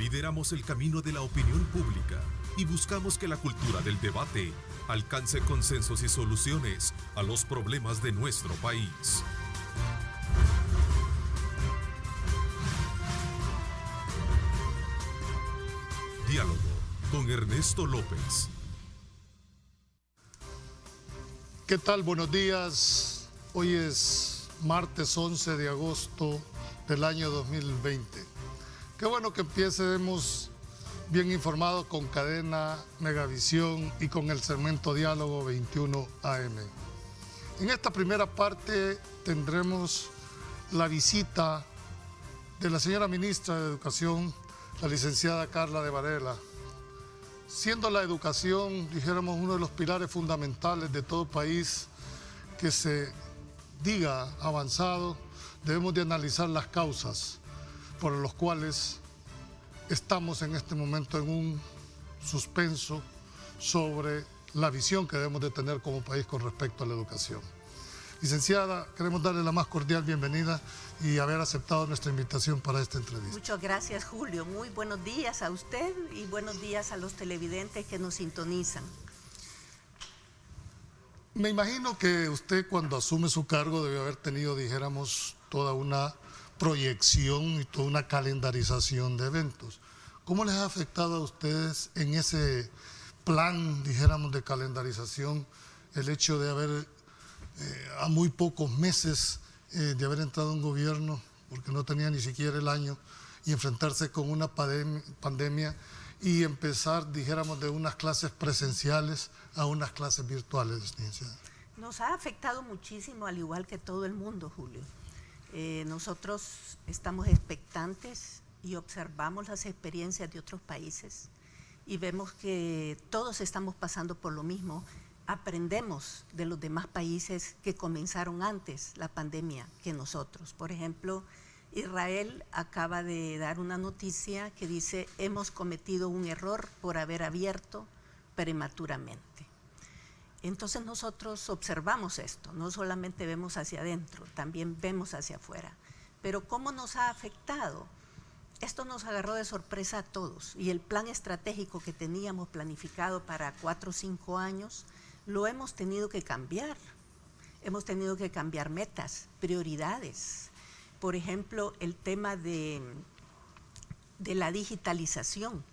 Lideramos el camino de la opinión pública y buscamos que la cultura del debate alcance consensos y soluciones a los problemas de nuestro país. Diálogo con Ernesto López. ¿Qué tal? Buenos días. Hoy es martes 11 de agosto del año 2020. Qué bueno que empecemos bien informados con Cadena Megavisión y con el segmento Diálogo 21 AM. En esta primera parte tendremos la visita de la señora ministra de Educación, la licenciada Carla de Varela. Siendo la educación, dijéramos, uno de los pilares fundamentales de todo país que se diga avanzado, debemos de analizar las causas por los cuales estamos en este momento en un suspenso sobre la visión que debemos de tener como país con respecto a la educación. Licenciada, queremos darle la más cordial bienvenida y haber aceptado nuestra invitación para esta entrevista. Muchas gracias, Julio. Muy buenos días a usted y buenos días a los televidentes que nos sintonizan. Me imagino que usted, cuando asume su cargo, debe haber tenido, dijéramos, toda una proyección y toda una calendarización de eventos. ¿Cómo les ha afectado a ustedes en ese plan, dijéramos, de calendarización el hecho de haber, a muy pocos meses de haber entrado en gobierno, porque no tenía ni siquiera el año, y enfrentarse con una pandemia y empezar, dijéramos, de unas clases presenciales a unas clases virtuales, licenciada? Nos ha afectado muchísimo, al igual que todo el mundo, Julio. Nosotros estamos expectantes y observamos las experiencias de otros países y vemos que todos estamos pasando por lo mismo. Aprendemos de los demás países que comenzaron antes la pandemia que nosotros. Por ejemplo, Israel acaba de dar una noticia que dice: hemos cometido un error por haber abierto prematuramente. Entonces nosotros observamos esto, no solamente vemos hacia adentro, también vemos hacia afuera. Pero ¿cómo nos ha afectado? Esto nos agarró de sorpresa a todos y el plan estratégico que teníamos planificado para 4 o 5 años lo hemos tenido que cambiar. Hemos tenido que cambiar metas, prioridades. Por ejemplo, el tema de la digitalización,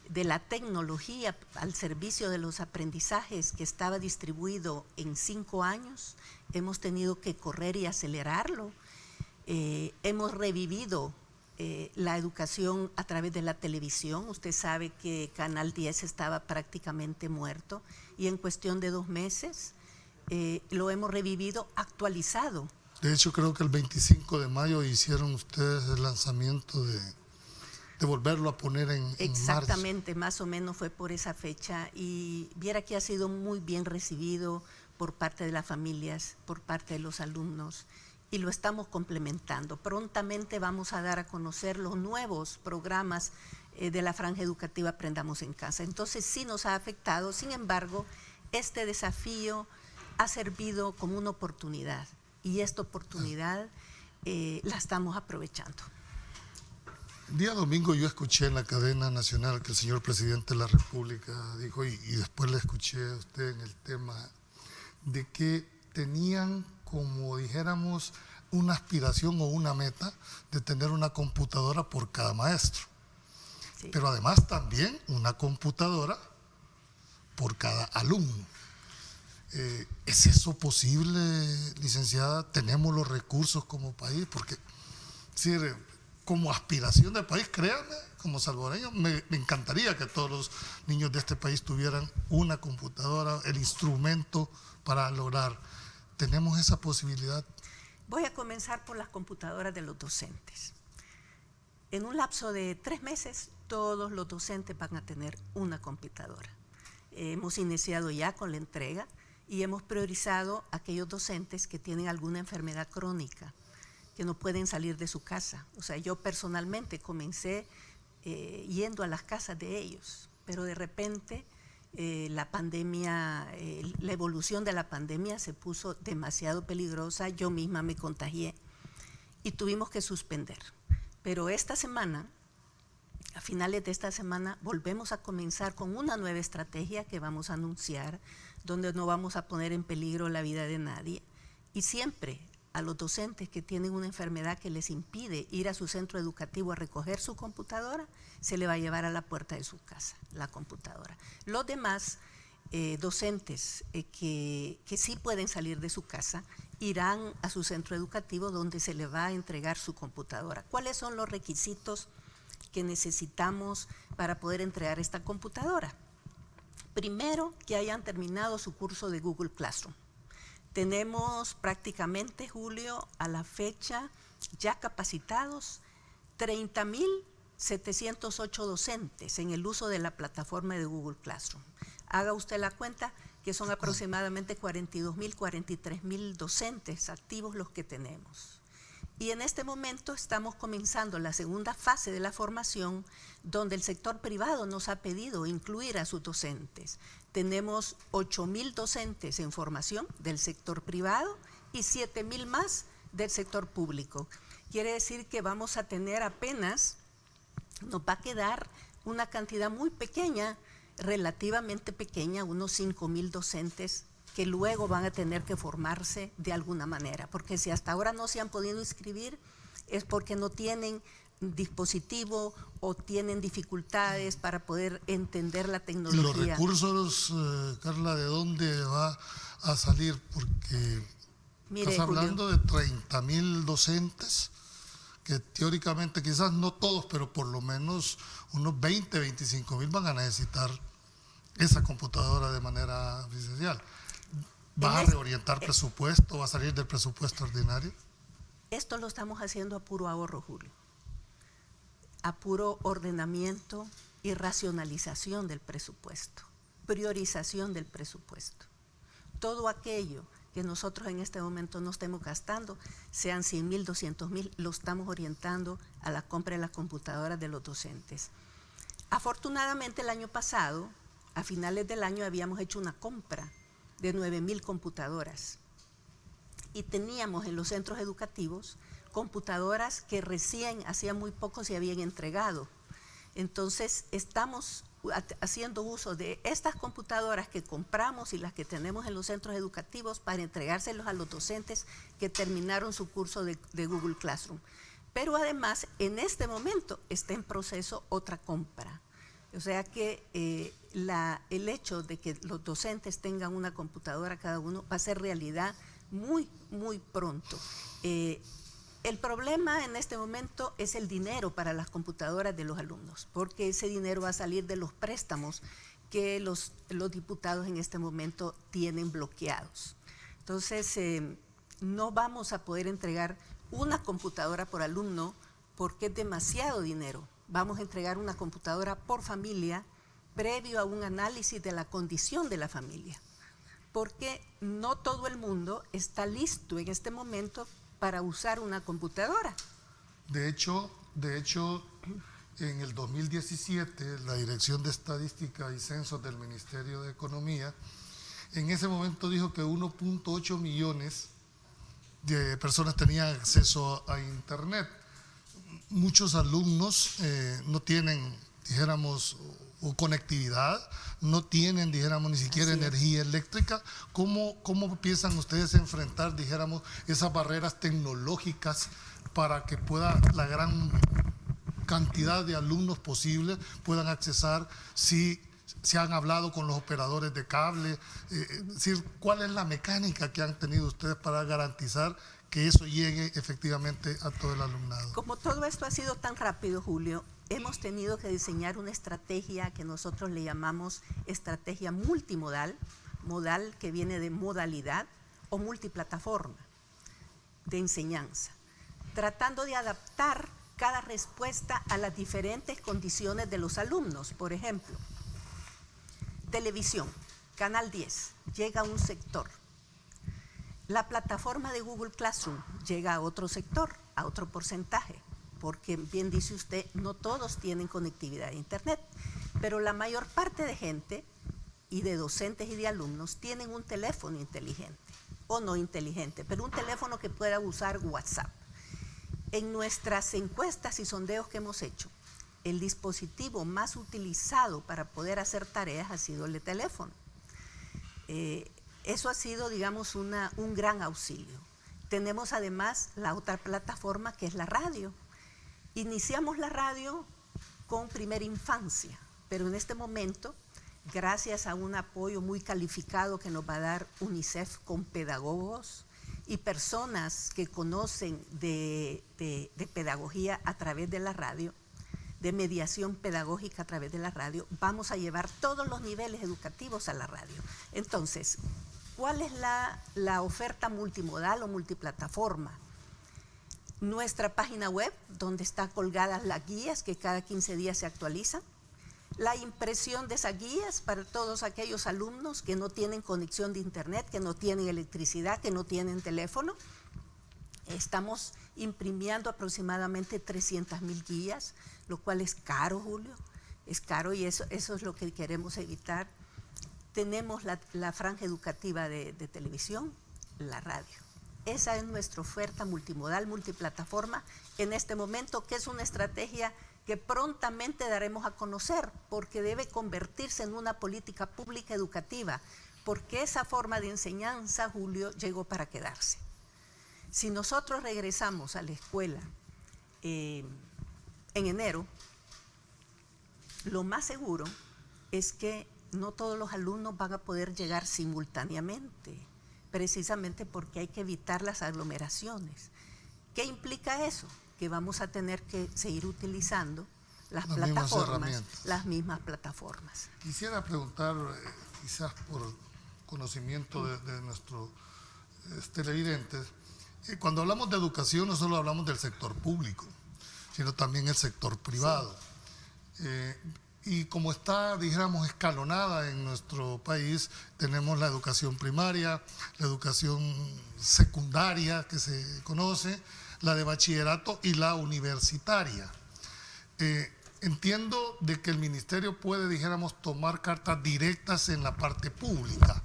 de la tecnología al servicio de los aprendizajes que estaba distribuido en 5 años, hemos tenido que correr y acelerarlo. Hemos revivido la educación a través de la televisión. Usted sabe que Canal 10 estaba prácticamente muerto y en cuestión de 2 meses lo hemos revivido, actualizado. De hecho, creo que el 25 de mayo hicieron ustedes el lanzamiento de volverlo a poner en marcha. Exactamente, más o menos fue por esa fecha y viera que ha sido muy bien recibido por parte de las familias, por parte de los alumnos y lo estamos complementando. Prontamente vamos a dar a conocer los nuevos programas de la franja educativa Aprendamos en Casa. Entonces sí nos ha afectado, sin embargo, este desafío ha servido como una oportunidad y esta oportunidad la estamos aprovechando. Día domingo yo escuché en la cadena nacional que el señor presidente de la República dijo, y después le escuché a usted en el tema, de que tenían, como dijéramos, una aspiración o una meta de tener una computadora por cada maestro. Sí. Pero además también una computadora por cada alumno. ¿Es eso posible, licenciada? ¿Tenemos los recursos como país? Porque, sí, como aspiración del país, créanme, como salvadoreño, me encantaría que todos los niños de este país tuvieran una computadora, el instrumento para lograr. ¿Tenemos esa posibilidad? Voy a comenzar por las computadoras de los docentes. En un lapso de 3 meses, todos los docentes van a tener una computadora. Hemos iniciado ya con la entrega y hemos priorizado a aquellos docentes que tienen alguna enfermedad crónica, que no pueden salir de su casa. O sea, yo personalmente comencé yendo a las casas de ellos, pero de repente la pandemia, la evolución de la pandemia se puso demasiado peligrosa, yo misma me contagié y tuvimos que suspender. Pero esta semana A finales de esta semana volvemos a comenzar con una nueva estrategia que vamos a anunciar, donde no vamos a poner en peligro la vida de nadie. Y siempre a los docentes que tienen una enfermedad que les impide ir a su centro educativo a recoger su computadora, se le va a llevar a la puerta de su casa la computadora. Los demás docentes que sí pueden salir de su casa irán a su centro educativo donde se le va a entregar su computadora. ¿Cuáles son los requisitos que necesitamos para poder entregar esta computadora? Primero, que hayan terminado su curso de Google Classroom. Tenemos prácticamente, Julio, a la fecha ya capacitados 30.708 docentes en el uso de la plataforma de Google Classroom. Haga usted la cuenta que son aproximadamente 42.000, 43.000 docentes activos los que tenemos. Y en este momento estamos comenzando la segunda fase de la formación, donde el sector privado nos ha pedido incluir a sus docentes. Tenemos 8.000 docentes en formación del sector privado y 7.000 más del sector público. Quiere decir que vamos a tener apenas, nos va a quedar una cantidad muy pequeña, relativamente pequeña, unos 5.000 docentes que luego van a tener que formarse de alguna manera, porque si hasta ahora no se han podido inscribir es porque no tienen dispositivo o tienen dificultades para poder entender la tecnología. ¿Y los recursos, Carla, de dónde va a salir? Porque mire, estás hablando de 30.000 docentes que teóricamente, quizás no todos, pero por lo menos unos 20, 25.000 van a necesitar esa computadora de manera presencial. ¿Va a reorientar presupuesto? ¿Va a salir del presupuesto ordinario? Esto lo estamos haciendo a puro ahorro, Julio, a puro ordenamiento y racionalización del presupuesto, priorización del presupuesto. Todo aquello que nosotros en este momento no estemos gastando, sean 100.000, 200.000, lo estamos orientando a la compra de las computadoras de los docentes. Afortunadamente el año pasado, a finales del año, habíamos hecho una compra de 9.000 computadoras y teníamos en los centros educativos computadoras que recién hacía muy poco se habían entregado. Entonces estamos haciendo uso de estas computadoras que compramos y las que tenemos en los centros educativos para entregárselos a los docentes que terminaron su curso de Google Classroom. Pero además en este momento está en proceso otra compra. O sea que el hecho de que los docentes tengan una computadora cada uno va a ser realidad muy, muy pronto. El problema en este momento es el dinero para las computadoras de los alumnos, porque ese dinero va a salir de los préstamos que los diputados en este momento tienen bloqueados. Entonces, no vamos a poder entregar una computadora por alumno porque es demasiado dinero. Vamos a entregar una computadora por familia previo a un análisis de la condición de la familia, porque no todo el mundo está listo en este momento para usar una computadora. De hecho, en el 2017, la Dirección de Estadística y Censos del Ministerio de Economía, en ese momento dijo que 1.8 millones de personas tenían acceso a Internet. Muchos alumnos no tienen, dijéramos, conectividad, no tienen, dijéramos, ni siquiera energía eléctrica. ¿Cómo piensan ustedes enfrentar, dijéramos, esas barreras tecnológicas para que pueda la gran cantidad de alumnos posible puedan accesar? Si se han hablado con los operadores de cable, es decir, ¿cuál es la mecánica que han tenido ustedes para garantizar que eso llegue efectivamente a todo el alumnado? Como todo esto ha sido tan rápido, Julio, hemos tenido que diseñar una estrategia que nosotros le llamamos estrategia multimodal, modal que viene de modalidad, o multiplataforma de enseñanza, tratando de adaptar cada respuesta a las diferentes condiciones de los alumnos. Por ejemplo, televisión, Canal 10, llega a un sector. La plataforma de Google Classroom llega a otro sector, a otro porcentaje, porque bien dice usted, no todos tienen conectividad a Internet, pero la mayor parte de gente, y de docentes y de alumnos, tienen un teléfono inteligente, o no inteligente, pero un teléfono que pueda usar WhatsApp. En nuestras encuestas y sondeos que hemos hecho, el dispositivo más utilizado para poder hacer tareas ha sido el teléfono. Eso ha sido, digamos, un gran auxilio. Tenemos además la otra plataforma que es la radio. Iniciamos la radio con primera infancia, pero en este momento, gracias a un apoyo muy calificado que nos va a dar UNICEF con pedagogos y personas que conocen de pedagogía a través de la radio, de mediación pedagógica a través de la radio, vamos a llevar todos los niveles educativos a la radio. Entonces, ¿cuál es la oferta multimodal o multiplataforma? Nuestra página web, donde están colgadas las guías que cada 15 días se actualizan, la impresión de esas guías para todos aquellos alumnos que no tienen conexión de internet, que no tienen electricidad, que no tienen teléfono. Estamos imprimiendo aproximadamente 300,000 guías, lo cual es caro, Julio, es caro, y eso es lo que queremos evitar. Tenemos la franja educativa de televisión, la radio. Esa es nuestra oferta multimodal, multiplataforma en este momento, que es una estrategia que prontamente daremos a conocer, porque debe convertirse en una política pública educativa, porque esa forma de enseñanza, Julio, llegó para quedarse. Si nosotros regresamos a la escuela en enero, lo más seguro es que no todos los alumnos van a poder llegar simultáneamente, precisamente porque hay que evitar las aglomeraciones. ¿Qué implica eso? Que vamos a tener que seguir utilizando las plataformas, las mismas plataformas. Quisiera preguntar, quizás por conocimiento de nuestros televidentes, cuando hablamos de educación no solo hablamos del sector público, sino también el sector privado. Sí. Y como está, dijéramos, escalonada en nuestro país, tenemos la educación primaria, la educación secundaria que se conoce, la de bachillerato y la universitaria. Entiendo de que el ministerio puede, dijéramos, tomar cartas directas en la parte pública.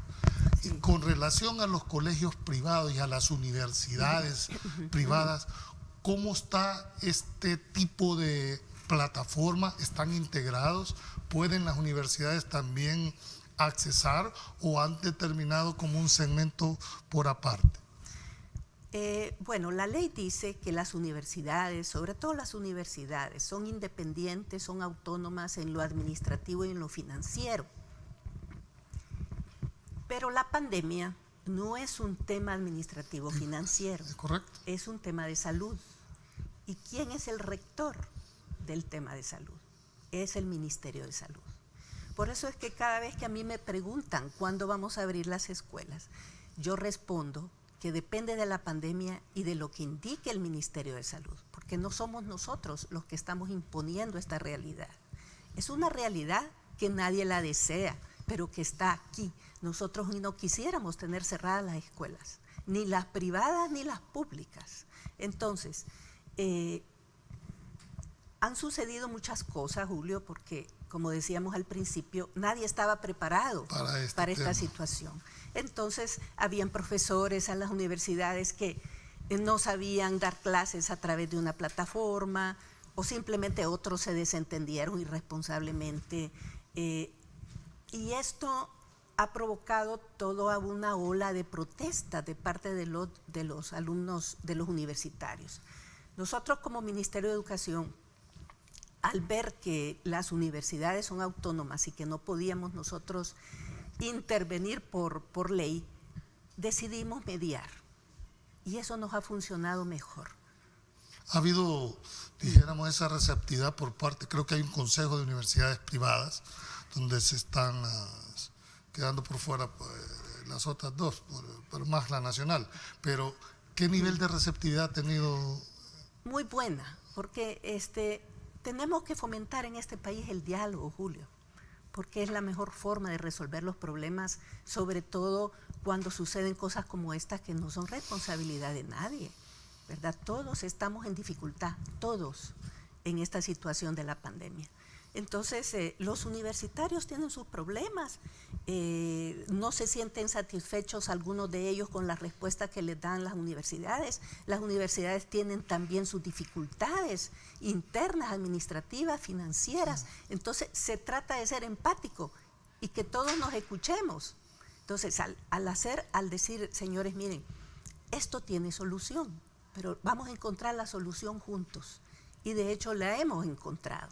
Y con relación a los colegios privados y a las universidades privadas, ¿cómo está este tipo de plataforma? ¿Están integrados? ¿Pueden las universidades también accesar o han determinado como un segmento por aparte? Bueno, la ley dice que las universidades, sobre todo las universidades, son independientes, son autónomas en lo administrativo y en lo financiero. Pero la pandemia no es un tema administrativo financiero. ¿Es correcto? Es un tema de salud. ¿Y quién es el rector del tema de salud? Es el Ministerio de Salud. Por eso es que cada vez que a mí me preguntan cuándo vamos a abrir las escuelas, yo respondo que depende de la pandemia y de lo que indique el Ministerio de Salud, porque no somos nosotros los que estamos imponiendo esta realidad. Es una realidad que nadie la desea, pero que está aquí. Nosotros no quisiéramos tener cerradas las escuelas, ni las privadas ni las públicas. Entonces, han sucedido muchas cosas, Julio, porque, como decíamos al principio, nadie estaba preparado para esta situación. Entonces, habían profesores en las universidades que no sabían dar clases a través de una plataforma, o simplemente otros se desentendieron irresponsablemente. Y esto ha provocado toda una ola de protesta de parte de los alumnos de los universitarios. Nosotros como Ministerio de Educación, al ver que las universidades son autónomas y que no podíamos nosotros intervenir por ley, decidimos mediar. Y eso nos ha funcionado mejor. Ha habido, dijéramos, esa receptividad por parte, creo que hay un consejo de universidades privadas, donde se están quedando por fuera las otras dos, pero más la nacional. Pero, ¿qué nivel de receptividad ha tenido? Muy buena, porque tenemos que fomentar en este país el diálogo, Julio, porque es la mejor forma de resolver los problemas, sobre todo cuando suceden cosas como estas que no son responsabilidad de nadie, ¿verdad? Todos estamos en dificultad, todos, en esta situación de la pandemia. Entonces, los universitarios tienen sus problemas, no se sienten satisfechos algunos de ellos con las respuestas que les dan las universidades tienen también sus dificultades internas, administrativas, financieras, entonces se trata de ser empático y que todos nos escuchemos. Entonces, al decir, señores, miren, esto tiene solución, pero vamos a encontrar la solución juntos, y de hecho la hemos encontrado.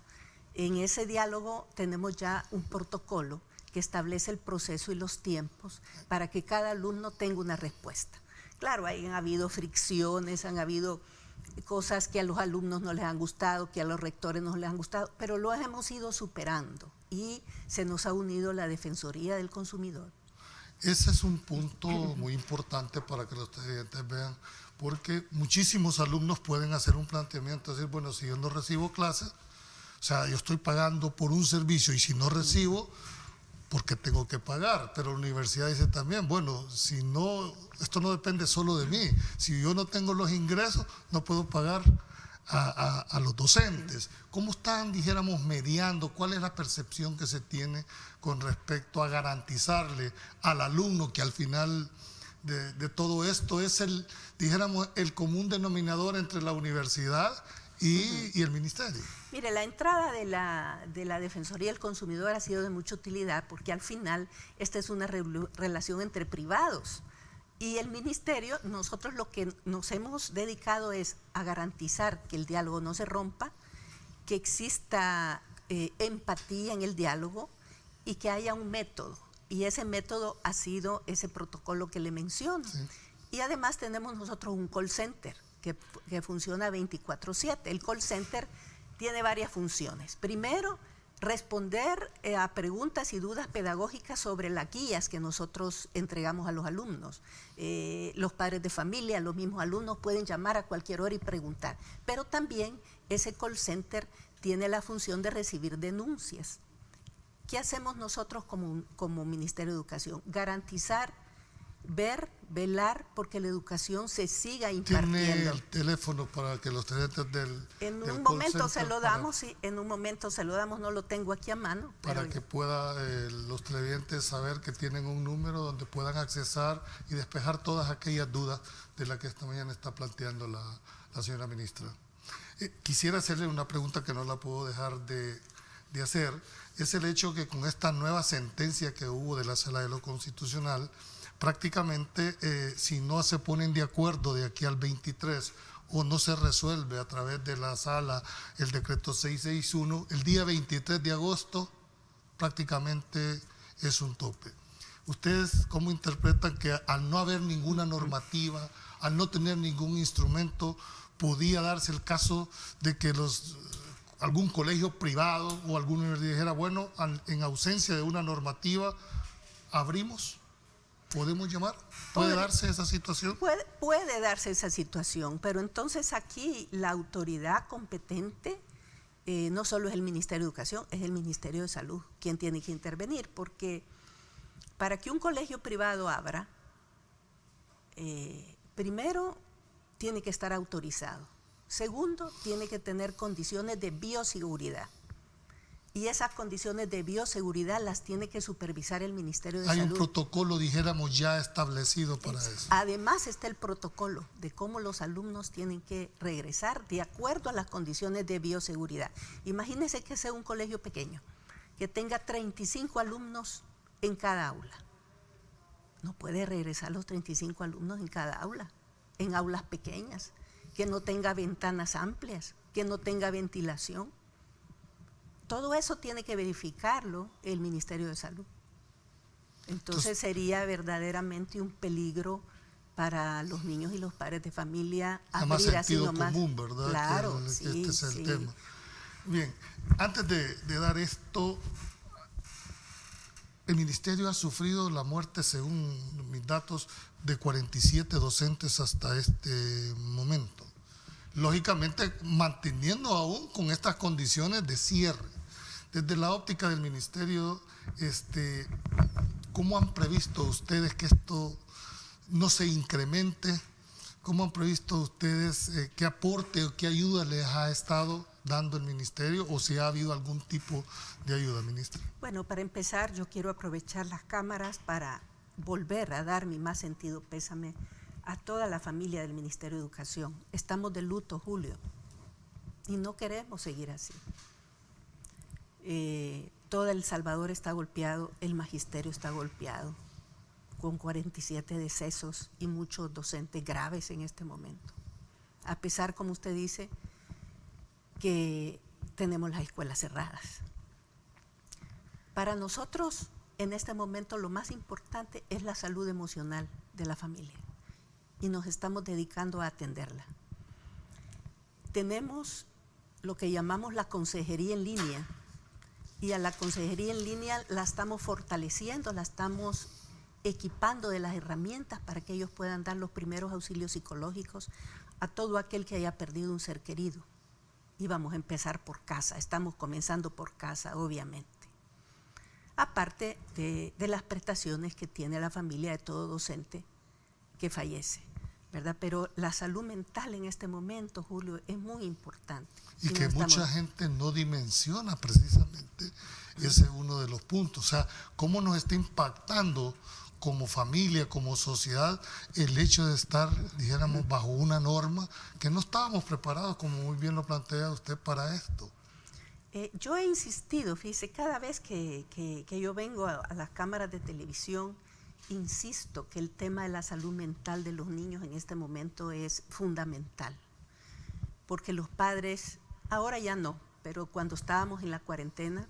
En ese diálogo tenemos ya un protocolo que establece el proceso y los tiempos para que cada alumno tenga una respuesta. Claro, han habido fricciones, han habido cosas que a los alumnos no les han gustado, que a los rectores no les han gustado, pero lo hemos ido superando y se nos ha unido la Defensoría del Consumidor. Ese es un punto muy importante para que los estudiantes vean, porque muchísimos alumnos pueden hacer un planteamiento, decir, bueno, si yo no recibo clases, o sea, yo estoy pagando por un servicio y si no recibo, ¿por qué tengo que pagar? Pero la universidad dice también, bueno, si no, esto no depende solo de mí. Si yo no tengo los ingresos, no puedo pagar a los docentes. ¿Cómo están, dijéramos, mediando? ¿Cuál es la percepción que se tiene con respecto a garantizarle al alumno que al final de todo esto es dijéramos, el común denominador entre la universidad y el ministerio? Mire, la entrada de la Defensoría del Consumidor ha sido de mucha utilidad porque al final esta es una relación entre privados y el ministerio. Nosotros lo que nos hemos dedicado es a garantizar que el diálogo no se rompa, que exista empatía en el diálogo y que haya un método, y ese método ha sido ese protocolo que le menciono. Sí. Y además tenemos nosotros un call center que funciona 24/7. El call center tiene varias funciones. Primero, responder a preguntas y dudas pedagógicas sobre las guías que nosotros entregamos a los alumnos. Los padres de familia, los mismos alumnos pueden llamar a cualquier hora y preguntar. Pero también ese call center tiene la función de recibir denuncias. ¿Qué hacemos nosotros como Ministerio de Educación? Garantizar, velar porque la educación se siga impartiendo. ¿Tiene el teléfono para que los estudiantes del En un momento se lo damos, sí, en un momento se lo damos, no lo tengo aquí a mano. Para que pueda los televidentes saber que tienen un número donde puedan accesar y despejar todas aquellas dudas de las que esta mañana está planteando la señora ministra. Quisiera hacerle una pregunta que no la puedo dejar de hacer. Es el hecho que con esta nueva sentencia que hubo de la Sala de lo Constitucional, prácticamente si no se ponen de acuerdo de aquí al 23 o no se resuelve a través de la sala el decreto 661, el día 23 de agosto prácticamente es un tope. ¿Ustedes cómo interpretan que al no haber ninguna normativa, al no tener ningún instrumento, podía darse el caso de que algún colegio privado o alguna universidad dijera, bueno, en ausencia de una normativa, abrimos? ¿Podemos llamar? ¿Puede darse esa situación? Puede darse esa situación, pero entonces aquí la autoridad competente no solo es el Ministerio de Educación, es el Ministerio de Salud quien tiene que intervenir, porque para que un colegio privado abra, primero tiene que estar autorizado, segundo tiene que tener condiciones de bioseguridad. Y esas condiciones de bioseguridad las tiene que supervisar el Ministerio de Salud. Hay un protocolo, dijéramos, ya establecido para eso. Además está el protocolo de cómo los alumnos tienen que regresar de acuerdo a las condiciones de bioseguridad. Imagínense que sea un colegio pequeño, que tenga 35 alumnos en cada aula. No puede regresar los 35 alumnos en cada aula, en aulas pequeñas, que no tenga ventanas amplias, que no tenga ventilación. Todo eso tiene que verificarlo el Ministerio de Salud. Entonces sería verdaderamente un peligro para los niños y los padres de familia abrir así nomás. Común, ¿verdad? Claro, este es el tema. Bien, antes de dar esto, el ministerio ha sufrido la muerte, según mis datos, de 47 docentes hasta este momento. Lógicamente, manteniendo aún con estas condiciones de cierre. Desde la óptica del ministerio, ¿cómo han previsto ustedes que esto no se incremente? ¿Cómo han previsto ustedes qué aporte o qué ayuda les ha estado dando el ministerio o si ha habido algún tipo de ayuda, ministra. Bueno, para empezar, yo quiero aprovechar las cámaras para volver a dar mi más sentido pésame a toda la familia del Ministerio de Educación. Estamos de luto, Julio, y no queremos seguir así. Todo El Salvador está golpeado, el magisterio está golpeado, con 47 decesos y muchos docentes graves en este momento. A pesar, como usted dice, que tenemos las escuelas cerradas. Para nosotros, en este momento, lo más importante es la salud emocional de la familia y nos estamos dedicando a atenderla. Tenemos lo que llamamos la consejería en línea, y a la consejería en línea la estamos fortaleciendo, la estamos equipando de las herramientas para que ellos puedan dar los primeros auxilios psicológicos a todo aquel que haya perdido un ser querido. Y vamos a empezar por casa, estamos comenzando por casa, obviamente. Aparte de las prestaciones que tiene la familia de todo docente que fallece, ¿verdad? Pero la salud mental en este momento, Julio, es muy importante. Y que mucha gente no dimensiona precisamente ese es uno de los puntos. O sea, cómo nos está impactando como familia, como sociedad, el hecho de estar, dijéramos, bajo una norma que no estábamos preparados, como muy bien lo plantea usted, para esto. Yo he insistido, fíjese, cada vez que yo vengo a las cámaras de televisión, insisto que el tema de la salud mental de los niños en este momento es fundamental, porque los padres, ahora ya no, pero cuando estábamos en la cuarentena,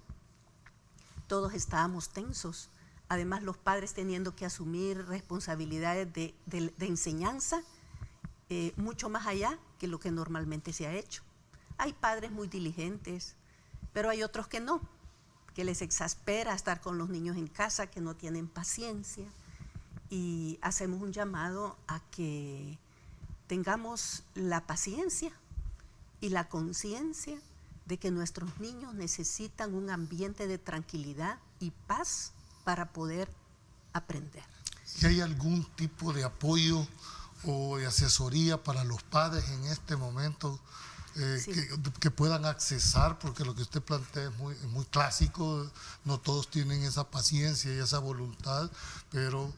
todos estábamos tensos. Además, los padres teniendo que asumir responsabilidades de enseñanza mucho más allá que lo que normalmente se ha hecho. Hay padres muy diligentes, pero hay otros que no, que les exaspera estar con los niños en casa, que no tienen paciencia. Y hacemos un llamado a que tengamos la paciencia y la conciencia de que nuestros niños necesitan un ambiente de tranquilidad y paz para poder aprender. ¿Y hay algún tipo de apoyo o de asesoría para los padres en este momento Sí. que puedan accesar? Porque lo que usted plantea es muy clásico, no todos tienen esa paciencia y esa voluntad, pero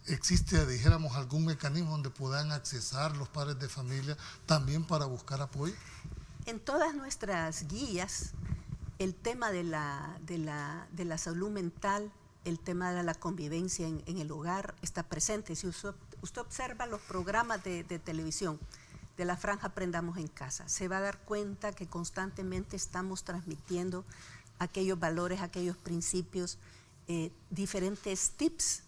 ¿existe, dijéramos, algún mecanismo donde puedan accesar los padres de familia también para buscar apoyo? En todas nuestras guías, el tema de la salud mental, el tema de la convivencia en el hogar está presente. Si usted observa los programas de televisión de la franja Aprendamos en Casa, se va a dar cuenta que constantemente estamos transmitiendo aquellos valores, aquellos principios, diferentes tips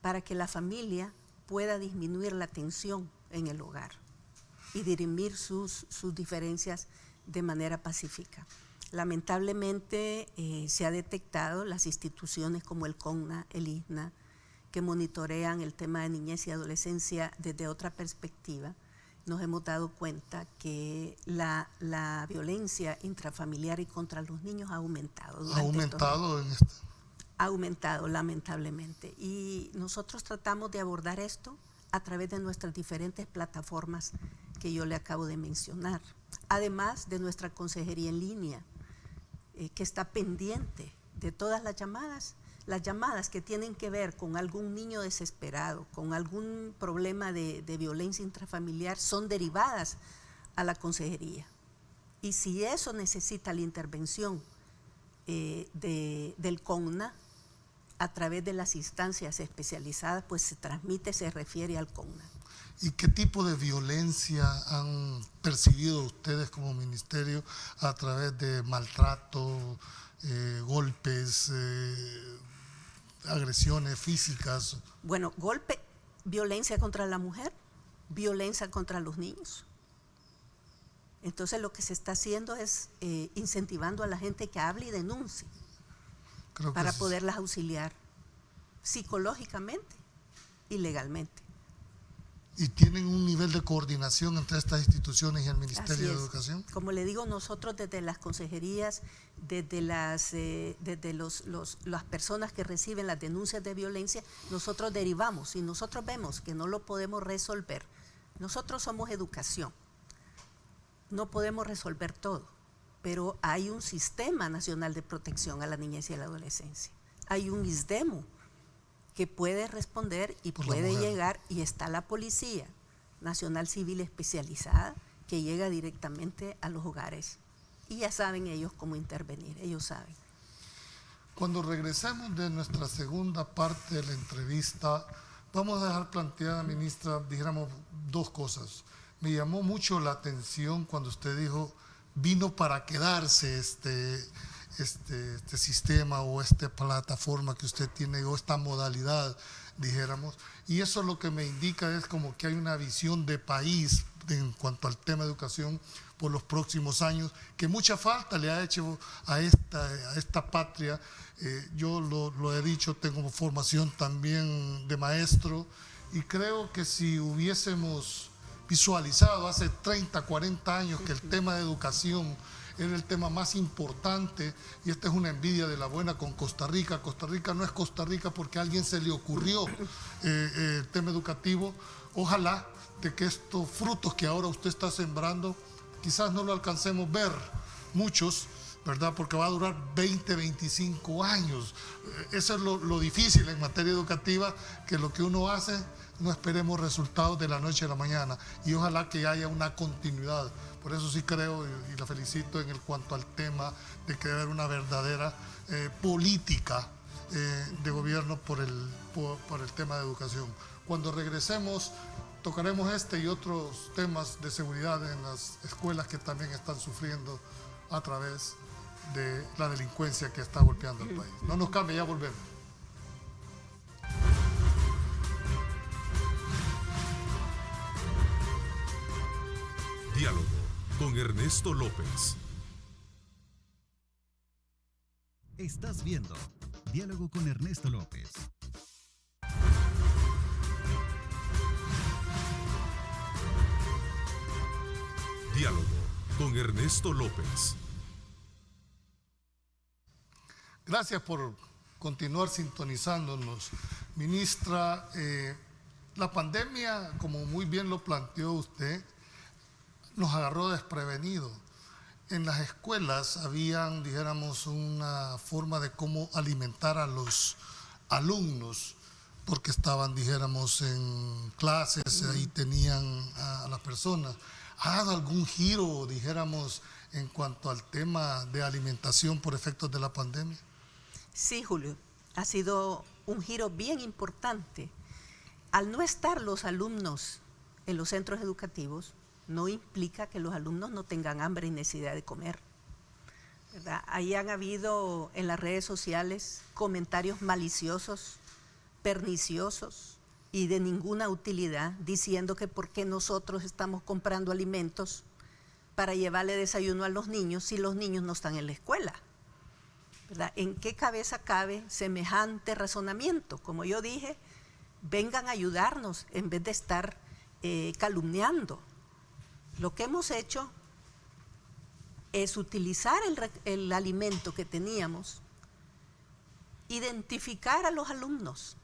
para que la familia pueda disminuir la tensión en el hogar y dirimir sus diferencias de manera pacífica. Lamentablemente se ha detectado las instituciones como el CONNA, el ISNA, que monitorean el tema de niñez y adolescencia desde otra perspectiva. Nos hemos dado cuenta que la violencia intrafamiliar y contra los niños ha aumentado. ¿Ha aumentado en esta? Ha aumentado, lamentablemente. Y nosotros tratamos de abordar esto a través de nuestras diferentes plataformas que yo le acabo de mencionar. Además de nuestra consejería en línea, que está pendiente de todas las llamadas que tienen que ver con algún niño desesperado, con algún problema de violencia intrafamiliar, son derivadas a la consejería. Y si eso necesita la intervención del CONNA, a través de las instancias especializadas, pues se transmite, se refiere al CONNA. ¿Y qué tipo de violencia han percibido ustedes como ministerio a través de maltrato, golpes, agresiones físicas? Bueno, violencia contra la mujer, violencia contra los niños. Entonces lo que se está haciendo es incentivando a la gente que hable y denuncie para poderlas auxiliar psicológicamente y legalmente. ¿Y tienen un nivel de coordinación entre estas instituciones y el Ministerio de Educación? Como le digo, nosotros desde las consejerías, desde las personas que reciben las denuncias de violencia, nosotros derivamos y nosotros vemos que no lo podemos resolver. Nosotros somos educación, no podemos resolver todo, pero hay un Sistema Nacional de Protección a la Niñez y a la Adolescencia. Hay un ISDEMU que puede responder y puede llegar, y está la Policía Nacional Civil Especializada que llega directamente a los hogares. Y ya saben ellos cómo intervenir, ellos saben. Cuando regresemos de nuestra segunda parte de la entrevista, vamos a dejar planteada, ministra, dijéramos dos cosas. Me llamó mucho la atención cuando usted dijo, vino para quedarse este sistema o esta plataforma que usted tiene o esta modalidad, dijéramos. Y eso lo que me indica es como que hay una visión de país en cuanto al tema de educación por los próximos años, que mucha falta le ha hecho a esta patria. Yo lo he dicho, tengo formación también de maestro y creo que si hubiésemos visualizado hace 30, 40 años que el tema de educación era el tema más importante, y esta es una envidia de la buena con Costa Rica. Costa Rica no es Costa Rica porque a alguien se le ocurrió el tema educativo. Ojalá de que estos frutos que ahora usted está sembrando, quizás no lo alcancemos ver muchos, ¿verdad? Porque va a durar 20, 25 años. Eso es lo difícil en materia educativa, que lo que uno hace no esperemos resultados de la noche a la mañana, y ojalá que haya una continuidad. Por eso sí creo, y la felicito en cuanto al tema de que debe haber una verdadera política de gobierno por el tema de educación. Cuando regresemos, tocaremos este y otros temas de seguridad en las escuelas que también están sufriendo a través de la delincuencia que está golpeando al país. No nos cambie, ya volvemos. Diálogo con Ernesto López. Estás viendo Diálogo con Ernesto López. Diálogo con Ernesto López. Gracias por continuar sintonizándonos. Ministra, la pandemia, como muy bien lo planteó usted, nos agarró desprevenido. En las escuelas habían, dijéramos, una forma de cómo alimentar a los alumnos, porque estaban, dijéramos, en clases, ahí tenían a las personas. ¿Ha dado algún giro, dijéramos, en cuanto al tema de alimentación por efectos de la pandemia? Sí, Julio, ha sido un giro bien importante. Al no estar los alumnos en los centros educativos, no implica que los alumnos no tengan hambre y necesidad de comer, ¿verdad? Ahí han habido en las redes sociales comentarios maliciosos, perniciosos y de ninguna utilidad, diciendo que por qué nosotros estamos comprando alimentos para llevarle desayuno a los niños si los niños no están en la escuela, ¿verdad? ¿En qué cabeza cabe semejante razonamiento? Como yo dije, vengan a ayudarnos en vez de estar calumniando. Lo que hemos hecho es utilizar el alimento que teníamos, identificar a los alumnos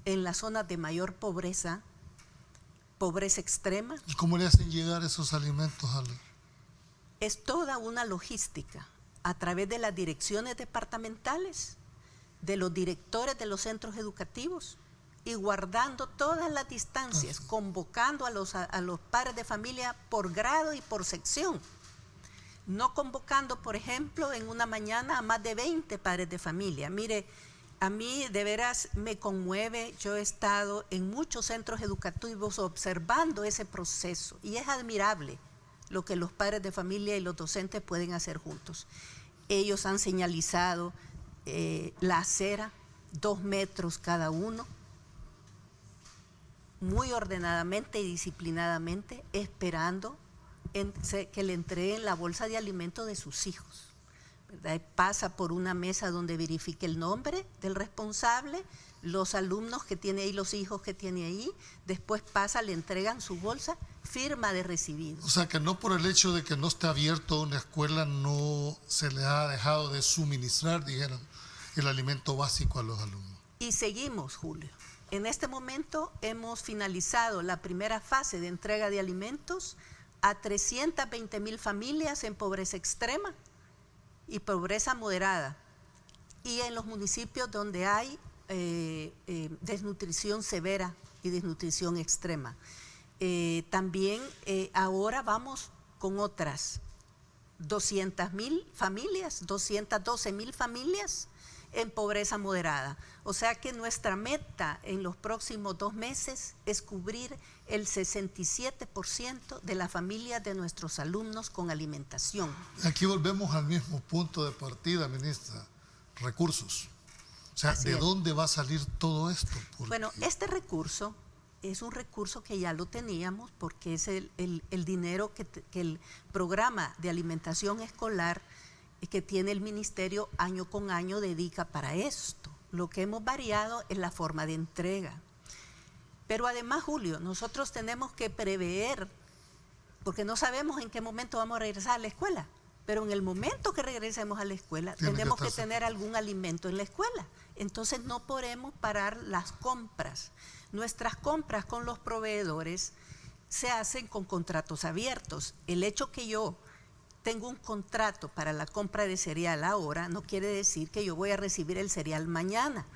en las zonas de mayor pobreza, pobreza extrema. ¿Y cómo le hacen llegar esos alimentos a los? Es toda una logística a través de las direcciones departamentales, de los directores de los centros educativos, y guardando todas las distancias, convocando a los padres de familia por grado y por sección. No convocando, por ejemplo, en una mañana a más de 20 padres de familia. Mire, a mí de veras me conmueve, yo he estado en muchos centros educativos observando ese proceso y es admirable lo que los padres de familia y los docentes pueden hacer juntos. Ellos han señalizado la acera, 2 metros cada uno, muy ordenadamente y disciplinadamente, esperando que le entreguen la bolsa de alimento de sus hijos, ¿verdad? Pasa por una mesa donde verifique el nombre del responsable, los alumnos que tiene ahí, los hijos que tiene ahí, después pasa, le entregan su bolsa, firma de recibido. O sea que no por el hecho de que no esté abierto una escuela no se le ha dejado de suministrar, dijeron, el alimento básico a los alumnos. Y seguimos, Julio. En este momento hemos finalizado la primera fase de entrega de alimentos a 320,000 familias en pobreza extrema y pobreza moderada. Y en los municipios donde hay desnutrición severa y desnutrición extrema. También ahora vamos con otras 200.000 familias, 212.000 familias en pobreza moderada. O sea que nuestra meta en los próximos 2 meses es cubrir el 67% de las familias de nuestros alumnos con alimentación. Aquí volvemos al mismo punto de partida, ministra, recursos. O sea, ¿de dónde va a salir todo esto? Bueno, este recurso es un recurso que ya lo teníamos porque es el dinero que el programa de alimentación escolar que tiene el ministerio año con año dedica para esto. Lo que hemos variado es la forma de entrega. Pero además, Julio, nosotros tenemos que prever, porque no sabemos en qué momento vamos a regresar a la escuela, pero en el momento que regresemos a la escuela tenemos que tener algún alimento en la escuela. Entonces no podemos parar las compras. Nuestras compras con los proveedores se hacen con contratos abiertos. El hecho que yo tengo un contrato para la compra de cereal ahora no quiere decir que yo voy a recibir el cereal mañana.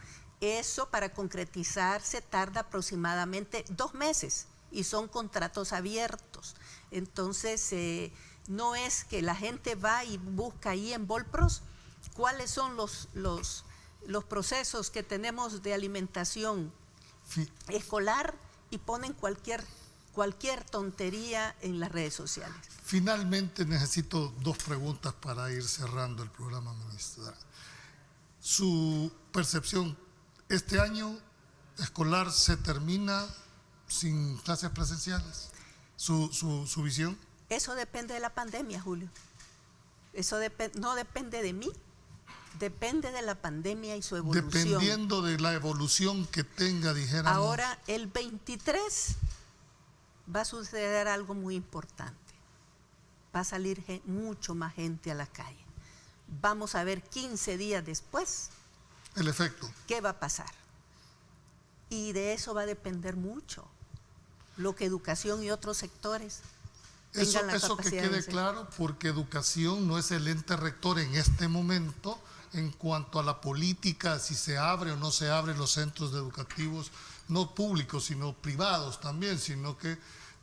Eso para concretizarse tarda aproximadamente 2 meses y son contratos abiertos. Entonces no es que la gente va y busca ahí en Volpros cuáles son los procesos que tenemos de alimentación escolar y ponen cualquier tontería en las redes sociales. Finalmente necesito 2 preguntas para ir cerrando el programa, ministra. Su percepción, ¿este año escolar se termina sin clases presenciales? ¿Su visión? Eso depende de la pandemia, Julio. Eso no depende de mí, depende de la pandemia y su evolución. Dependiendo de la evolución que tenga, dijéramos. Ahora, el 23 va a suceder algo muy importante. Va a salir mucho más gente a la calle. Vamos a ver 15 días después el efecto. ¿Qué va a pasar? Y de eso va a depender mucho lo que educación y otros sectores tengan la eso que capacidad quede de hacer. claro, porque educación no es el ente rector en este momento en cuanto a la política, si se abre o no se abren los centros educativos, no públicos, sino privados también, sino que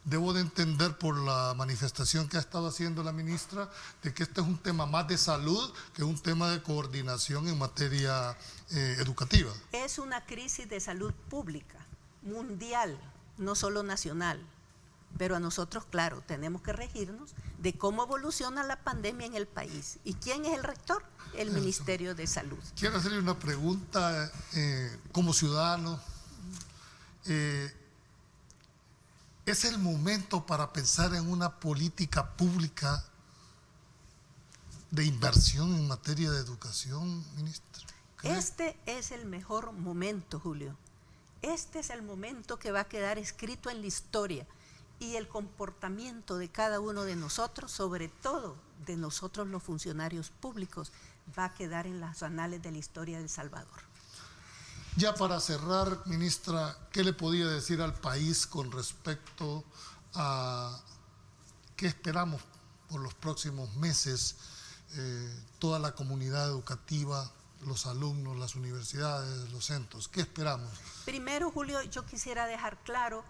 debo de entender por la manifestación que ha estado haciendo la ministra de que este es un tema más de salud que un tema de coordinación en materia educativa. Es una crisis de salud pública, mundial, no solo nacional. Pero a nosotros, claro, tenemos que regirnos de cómo evoluciona la pandemia en el país. ¿Y quién es el rector? El Ministerio de Salud. Quiero hacerle una pregunta como ciudadano. ¿Es el momento para pensar en una política pública de inversión en materia de educación, ministra? Este es el mejor momento, Julio. Este es el momento que va a quedar escrito en la historia. Y el comportamiento de cada uno de nosotros, sobre todo de nosotros los funcionarios públicos, va a quedar en las anales de la historia de El Salvador. Ya para cerrar, ministra, ¿qué le podía decir al país con respecto a qué esperamos por los próximos meses? Toda la comunidad educativa, los alumnos, las universidades, los centros, ¿qué esperamos? Primero, Julio, yo quisiera dejar claro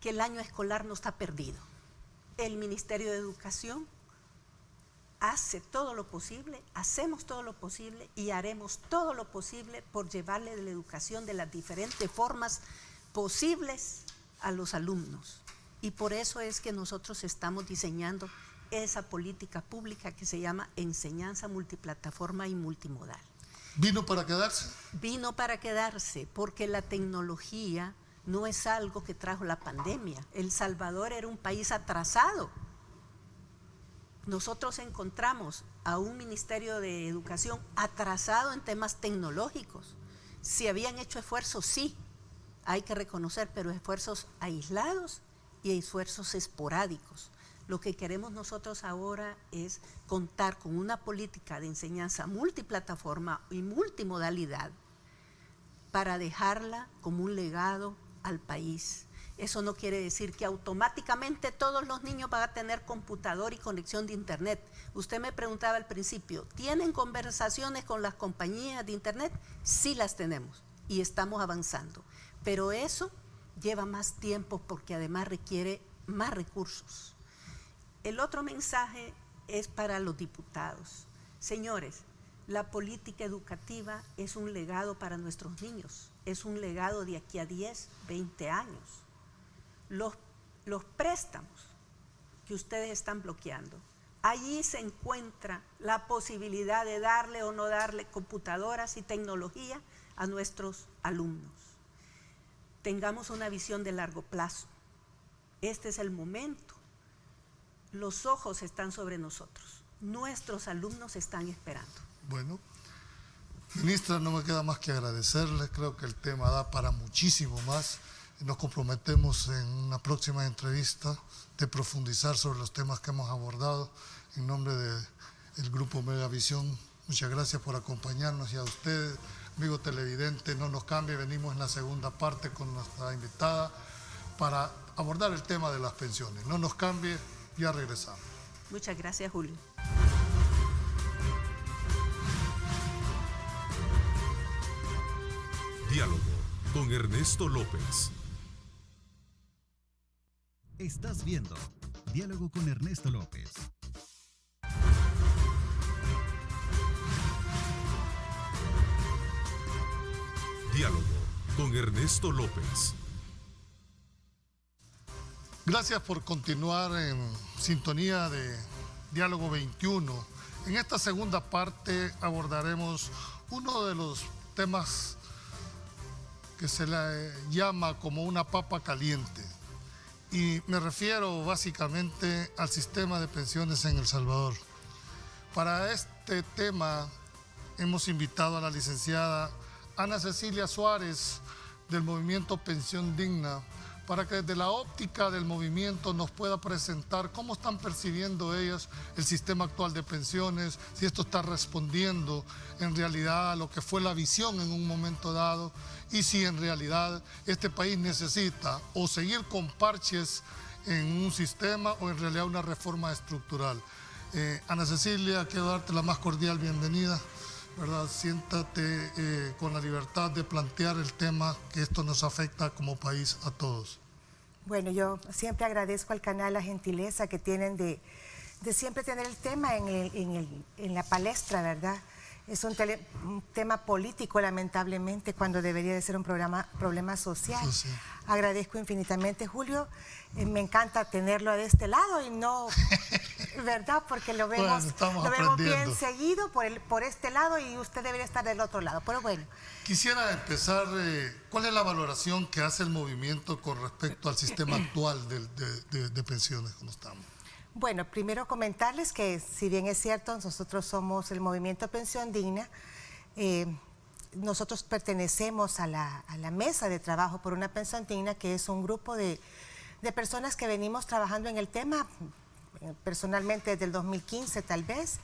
que el año escolar no está perdido. El Ministerio de Educación hace todo lo posible, hacemos todo lo posible y haremos todo lo posible por llevarle la educación de las diferentes formas posibles a los alumnos. Y por eso es que nosotros estamos diseñando esa política pública que se llama enseñanza multiplataforma y multimodal. ¿Vino para quedarse? Vino para quedarse porque la tecnología no es algo que trajo la pandemia. El Salvador era un país atrasado. Nosotros encontramos a un Ministerio de Educación atrasado en temas tecnológicos. Si habían hecho esfuerzos, sí, hay que reconocer, pero esfuerzos aislados y esfuerzos esporádicos. Lo que queremos nosotros ahora es contar con una política de enseñanza multiplataforma y multimodalidad para dejarla como un legado al país. Eso no quiere decir que automáticamente todos los niños van a tener computador y conexión de internet. Usted me preguntaba al principio, ¿tienen conversaciones con las compañías de internet? Sí las tenemos y estamos avanzando, pero eso lleva más tiempo porque además requiere más recursos. El otro mensaje es para los diputados. Señores, la política educativa es un legado para nuestros niños, es un legado de aquí a 10, 20 años. Los préstamos que ustedes están bloqueando, allí se encuentra la posibilidad de darle o no darle computadoras y tecnología a nuestros alumnos. Tengamos una visión de largo plazo. Este es el momento. Los ojos están sobre nosotros. Nuestros alumnos están esperando. Bueno, ministra, no me queda más que agradecerle. Creo que el tema da para muchísimo más. Nos comprometemos en una próxima entrevista de profundizar sobre los temas que hemos abordado. En nombre del Grupo Megavisión, muchas gracias por acompañarnos, y a ustedes, amigo televidente, no nos cambie, venimos en la segunda parte con nuestra invitada para abordar el tema de las pensiones. No nos cambie, ya regresamos. Muchas gracias, Julio. Diálogo con Ernesto López. Estás viendo Diálogo con Ernesto López. Diálogo con Ernesto López. Gracias por continuar en sintonía de Diálogo 21. En esta segunda parte abordaremos uno de los temas que se le llama como una papa caliente. Y me refiero básicamente al sistema de pensiones en El Salvador. Para este tema hemos invitado a la licenciada Ana Cecilia Suárez del movimiento Pensión Digna, para que desde la óptica del movimiento nos pueda presentar cómo están percibiendo ellas el sistema actual de pensiones, si esto está respondiendo en realidad a lo que fue la visión en un momento dado, y si en realidad este país necesita o seguir con parches en un sistema o en realidad una reforma estructural. Ana Cecilia, quiero darte la más cordial bienvenida, ¿verdad? Siéntate con la libertad de plantear el tema, que esto nos afecta como país a todos. Bueno, yo siempre agradezco al canal la gentileza que tienen de siempre tener el tema en la palestra, ¿verdad? Es un tema político, lamentablemente, cuando debería de ser un problema social. Sí. Agradezco infinitamente, Julio. Me encanta tenerlo de este lado y no, ¿verdad? Porque lo vemos, bueno, lo vemos bien seguido por este lado y usted debería estar del otro lado. Pero bueno. Quisiera empezar, ¿cuál es la valoración que hace el movimiento con respecto al sistema actual de pensiones como estamos? Bueno, primero comentarles que, si bien es cierto, nosotros somos el Movimiento Pensión Digna, nosotros pertenecemos a la Mesa de Trabajo por una Pensión Digna, que es un grupo de personas que venimos trabajando en el tema, personalmente desde el 2015 tal vez,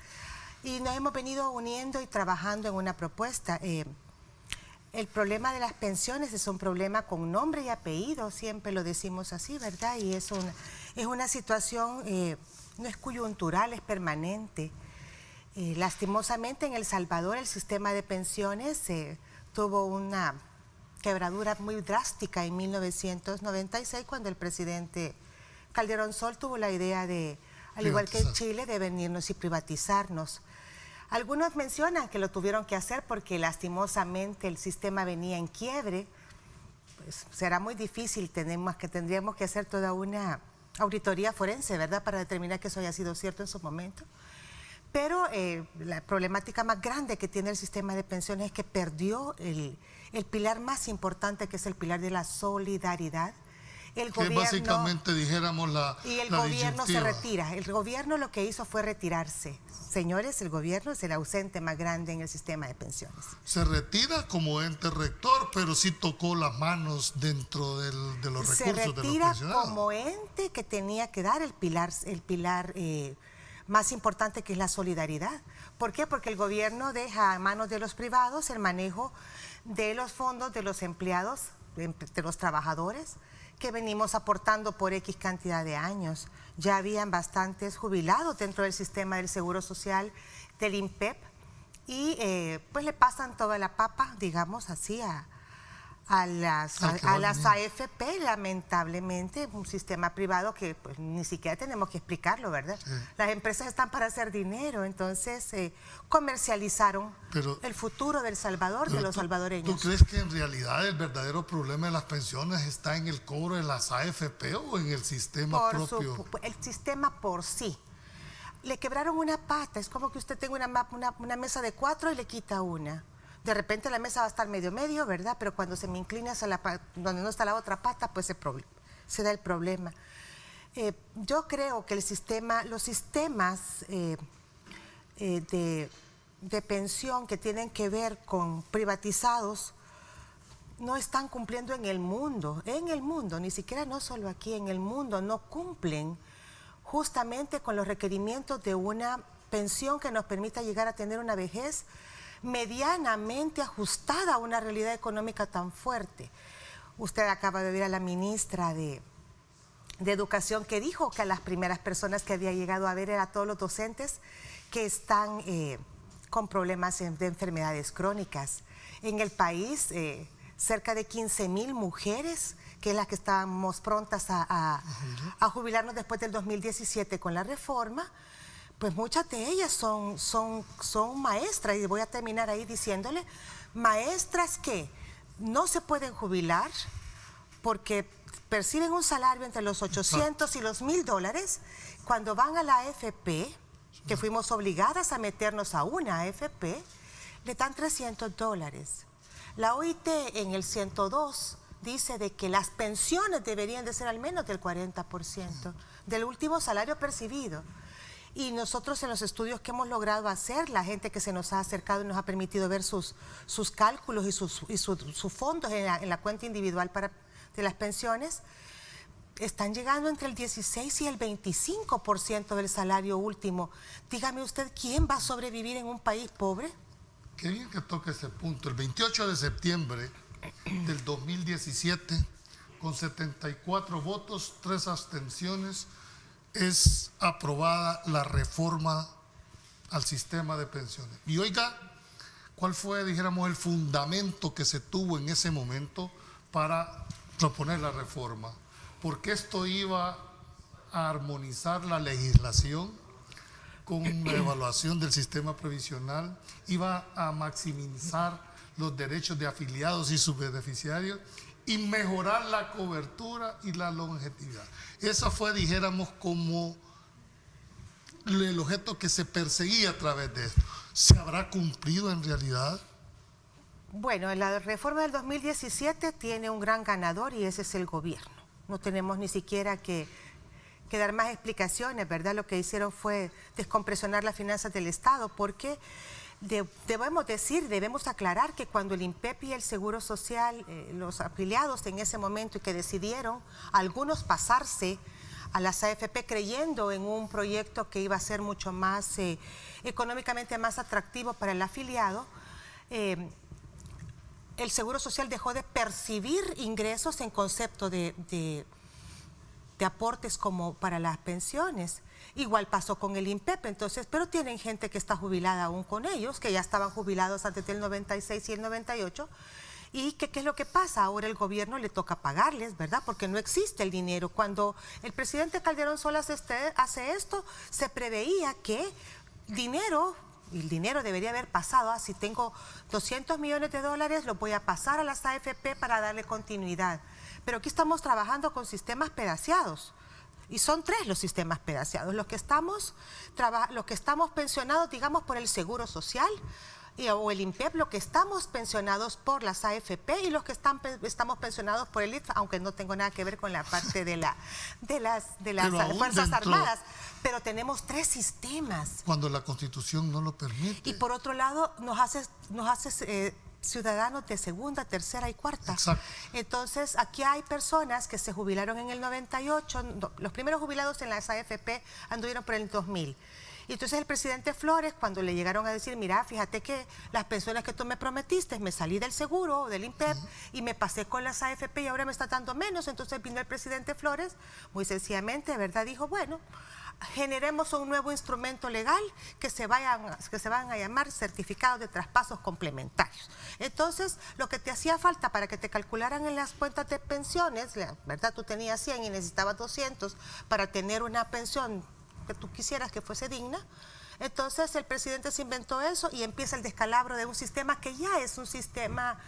y nos hemos venido uniendo y trabajando en una propuesta. El problema de las pensiones es un problema con nombre y apellido, siempre lo decimos así, ¿verdad? Y es una situación, no es coyuntural, es permanente. Lastimosamente en El Salvador el sistema de pensiones tuvo una quebradura muy drástica en 1996, cuando el presidente Calderón Sol tuvo la idea de, al igual que Chile, de venirnos y privatizarnos. Algunos mencionan que lo tuvieron que hacer porque lastimosamente el sistema venía en quiebre. Pues será muy difícil, tendríamos que hacer toda una auditoría forense, ¿verdad?, para determinar que eso haya sido cierto en su momento. Pero la problemática más grande que tiene el sistema de pensiones es que perdió el pilar más importante, que es el pilar de la solidaridad. El gobierno, básicamente dijéramos y el gobierno se retira. El gobierno lo que hizo fue retirarse. Señores, el gobierno es el ausente más grande en el sistema de pensiones. Se retira como ente rector, pero sí tocó las manos dentro de los recursos de los pensionados. Se retira como ente que tenía que dar el pilar más importante, que es la solidaridad. ¿Por qué? Porque el gobierno deja a manos de los privados el manejo de los fondos de los empleados, de los trabajadores, que venimos aportando por X cantidad de años. Ya habían bastantes jubilados dentro del sistema del Seguro Social, del INPEP, y pues le pasan toda la papa, digamos así, a las AFP, lamentablemente, un sistema privado que pues ni siquiera tenemos que explicarlo, ¿verdad? Sí. Las empresas están para hacer dinero, entonces comercializaron el futuro del Salvador, de los salvadoreños. ¿Tú crees que en realidad el verdadero problema de las pensiones está en el cobro de las AFP o en el sistema propio? El sistema por sí. Le quebraron una pata, es como que usted tenga una mesa de 4 y le quita una. De repente la mesa va a estar medio, ¿verdad? Pero cuando se me inclina hacia donde no está la otra pata, pues se da el problema. Yo creo que los sistemas de pensión que tienen que ver con privatizados no están cumpliendo en el mundo, ni siquiera no solo aquí, en el mundo no cumplen justamente con los requerimientos de una pensión que nos permita llegar a tener una vejez medianamente ajustada a una realidad económica tan fuerte. Usted acaba de oír a la ministra de Educación que dijo que a las primeras personas que había llegado a ver era a todos los docentes que están con problemas de enfermedades crónicas. En el país, cerca de 15,000 mujeres, que es las que estábamos prontas a jubilarnos después del 2017 con la reforma, pues muchas de ellas son maestras, y voy a terminar ahí diciéndole, maestras que no se pueden jubilar porque perciben un salario entre los 800 y los $1,000, cuando van a la AFP, que fuimos obligadas a meternos a una AFP, le dan $300. La OIT en el 102 dice de que las pensiones deberían de ser al menos del 40% del último salario percibido. Y nosotros en los estudios que hemos logrado hacer, la gente que se nos ha acercado y nos ha permitido ver sus cálculos y sus fondos en la cuenta individual de las pensiones, están llegando entre el 16 y el 25% del salario último. Dígame usted, ¿quién va a sobrevivir en un país pobre? Qué bien que toque ese punto. El 28 de septiembre del 2017, con 74 votos, 3 abstenciones, es aprobada la reforma al sistema de pensiones. Y oiga, ¿cuál fue, dijéramos, el fundamento que se tuvo en ese momento para proponer la reforma? Porque esto iba a armonizar la legislación con una evaluación del sistema previsional, iba a maximizar los derechos de afiliados y sus beneficiarios y mejorar la cobertura y la longevidad. Eso fue, dijéramos, como el objeto que se perseguía a través de esto. ¿Se habrá cumplido en realidad? Bueno, la reforma del 2017 tiene un gran ganador y ese es el gobierno. No tenemos ni siquiera que dar más explicaciones, ¿verdad? Lo que hicieron fue descompresionar las finanzas del Estado, porque debemos aclarar que cuando el INPEP y el Seguro Social, los afiliados en ese momento, y que decidieron algunos pasarse a las AFP creyendo en un proyecto que iba a ser mucho más económicamente más atractivo para el afiliado, el Seguro Social dejó de percibir ingresos en concepto de aportes como para las pensiones. Igual pasó con el INPEP, entonces, pero tienen gente que está jubilada aún con ellos, que ya estaban jubilados antes del 96 y el 98, y ¿qué es lo que pasa? Ahora el gobierno le toca pagarles, ¿verdad? Porque no existe el dinero. Cuando el presidente Calderón Solas hace esto, se preveía que el dinero debería haber pasado, si tengo $200 millones, lo voy a pasar a las AFP para darle continuidad. Pero aquí estamos trabajando con sistemas pedaceados. Y son 3 los sistemas pedaceados. Los que estamos pensionados, digamos, por el Seguro Social o el INPEP, los que estamos pensionados por las AFP y los que estamos pensionados por el ITFA, aunque no tengo nada que ver con la parte de las Fuerzas Armadas. Pero tenemos 3 sistemas. Cuando la Constitución no lo permite. Y por otro lado, nos hace ciudadanos de segunda, tercera y cuarta. Exacto. Entonces, aquí hay personas que se jubilaron en el 98, los primeros jubilados en las AFP anduvieron por el 2000. Y entonces el presidente Flores, cuando le llegaron a decir, mira, fíjate que las pensiones que tú me prometiste, me salí del seguro, del INPEP, y me pasé con las AFP y ahora me está dando menos. Entonces vino el presidente Flores, muy sencillamente, ¿verdad? Dijo, bueno, generemos un nuevo instrumento legal que se van a llamar certificados de traspasos complementarios. Entonces, lo que te hacía falta para que te calcularan en las cuentas de pensiones, ¿verdad? Tú tenías 100 y necesitabas 200 para tener una pensión que tú quisieras que fuese digna. Entonces, el presidente se inventó eso y empieza el descalabro de un sistema que ya es un sistema,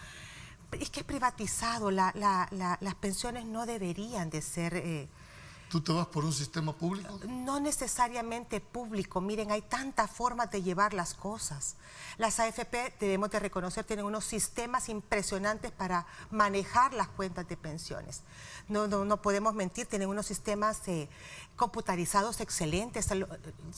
es que es privatizado. Las pensiones no deberían de ser... ¿Tú te vas por un sistema público? No necesariamente público. Miren, hay tantas formas de llevar las cosas. Las AFP, debemos de reconocer, tienen unos sistemas impresionantes para manejar las cuentas de pensiones. No podemos mentir, tienen unos sistemas computarizados excelentes.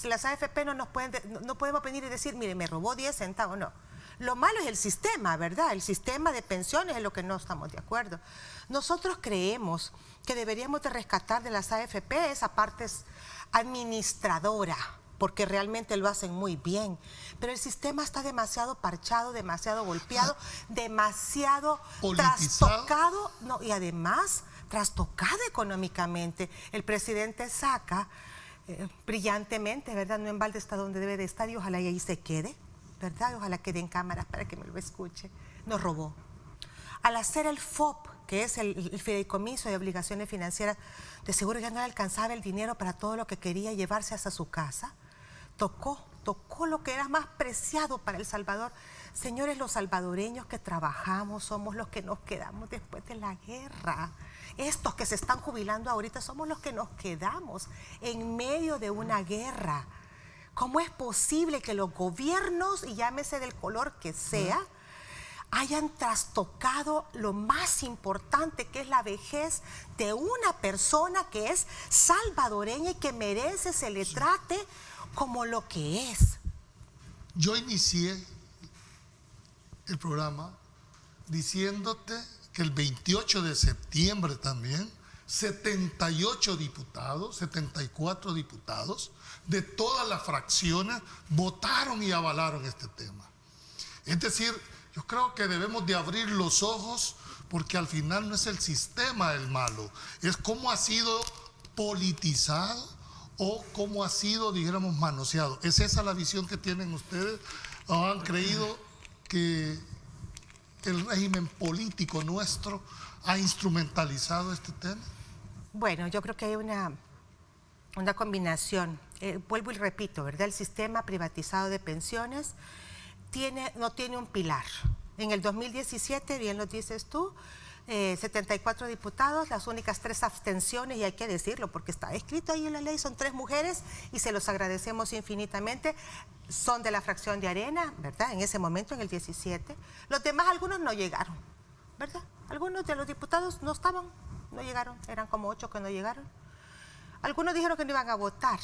Las AFP no podemos venir y decir, mire, me robó 10 centavos, no. Lo malo es el sistema, ¿verdad? El sistema de pensiones es lo que no estamos de acuerdo. Nosotros creemos que deberíamos de rescatar de las AFP esa parte administradora, porque realmente lo hacen muy bien. Pero el sistema está demasiado parchado, demasiado golpeado, demasiado trastocado, no, y además trastocado económicamente. El presidente saca brillantemente, ¿verdad? No en balde está donde debe de estar y ojalá y ahí se quede, ¿verdad? Ojalá quede en cámaras para que me lo escuche. Nos robó. Al hacer el FOP, que es el fideicomiso de obligaciones financieras, de seguro ya no le alcanzaba el dinero para todo lo que quería llevarse hasta su casa. Tocó lo que era más preciado para El Salvador. Señores, los salvadoreños que trabajamos somos los que nos quedamos después de la guerra. Estos que se están jubilando ahorita somos los que nos quedamos en medio de una guerra. ¿Cómo es posible que los gobiernos, y llámese del color que sea, hayan trastocado lo más importante, que es la vejez de una persona que es salvadoreña y que merece se le trate como lo que es? Yo inicié el programa diciéndote que el 28 de septiembre también 78 diputados, 74 diputados de todas las fracciones votaron y avalaron este tema. Es decir, yo creo que debemos de abrir los ojos, porque al final no es el sistema el malo, es cómo ha sido politizado o cómo ha sido, dijéramos, manoseado. ¿Es esa la visión que tienen ustedes? ¿O han creído que el régimen político nuestro ha instrumentalizado este tema? Bueno, yo creo que hay una combinación. Vuelvo y repito, ¿verdad? El sistema privatizado de pensiones no tiene un pilar. En el 2017, bien lo dices tú, 74 diputados, las únicas 3 abstenciones, y hay que decirlo porque está escrito ahí en la ley, son 3 mujeres y se los agradecemos infinitamente, son de la fracción de Arena, ¿verdad? En ese momento, en el 17. Los demás, algunos no llegaron, ¿verdad? Algunos de los diputados no llegaron, eran como 8 que no llegaron. Algunos dijeron que no iban a votar.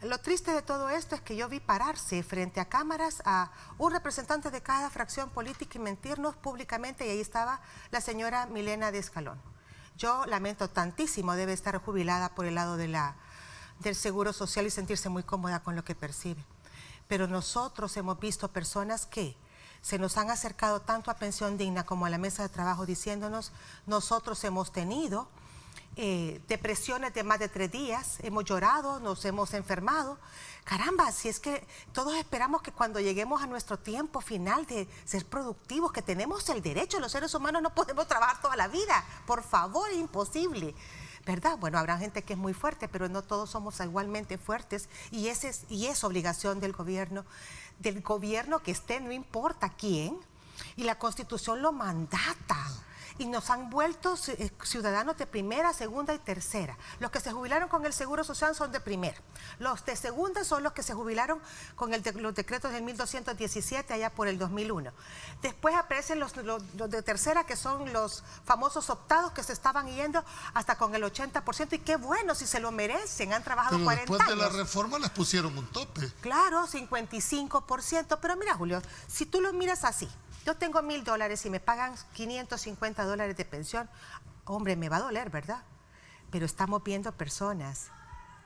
Lo triste de todo esto es que yo vi pararse frente a cámaras a un representante de cada fracción política y mentirnos públicamente, y ahí estaba la señora Milena de Escalón. Yo lamento tantísimo, debe estar jubilada por el lado del Seguro Social y sentirse muy cómoda con lo que percibe. Pero nosotros hemos visto personas que se nos han acercado tanto a Pensión Digna como a la mesa de trabajo diciéndonos, nosotros hemos tenido depresiones de más de 3 días, hemos llorado, nos hemos enfermado. Caramba, si es que todos esperamos que cuando lleguemos a nuestro tiempo final de ser productivos, que tenemos el derecho, los seres humanos no podemos trabajar toda la vida, por favor, imposible, ¿verdad? Bueno, habrá gente que es muy fuerte, pero no todos somos igualmente fuertes, y es obligación del gobierno que esté, no importa quién, y la Constitución lo mandata. Y nos han vuelto ciudadanos de primera, segunda y tercera. Los que se jubilaron con el Seguro Social son de primera. Los de segunda son los que se jubilaron con los decretos del 1217 allá por el 2001. Después aparecen los de tercera, que son los famosos optados que se estaban yendo hasta con el 80%. Y qué bueno, si se lo merecen, han trabajado 40 años. Pero después de la reforma les pusieron un tope. Claro, 55%. Pero mira, Julio, si tú lo miras así, yo tengo $1,000 y me pagan $550 de pensión. Hombre, me va a doler, ¿verdad? Pero estamos viendo personas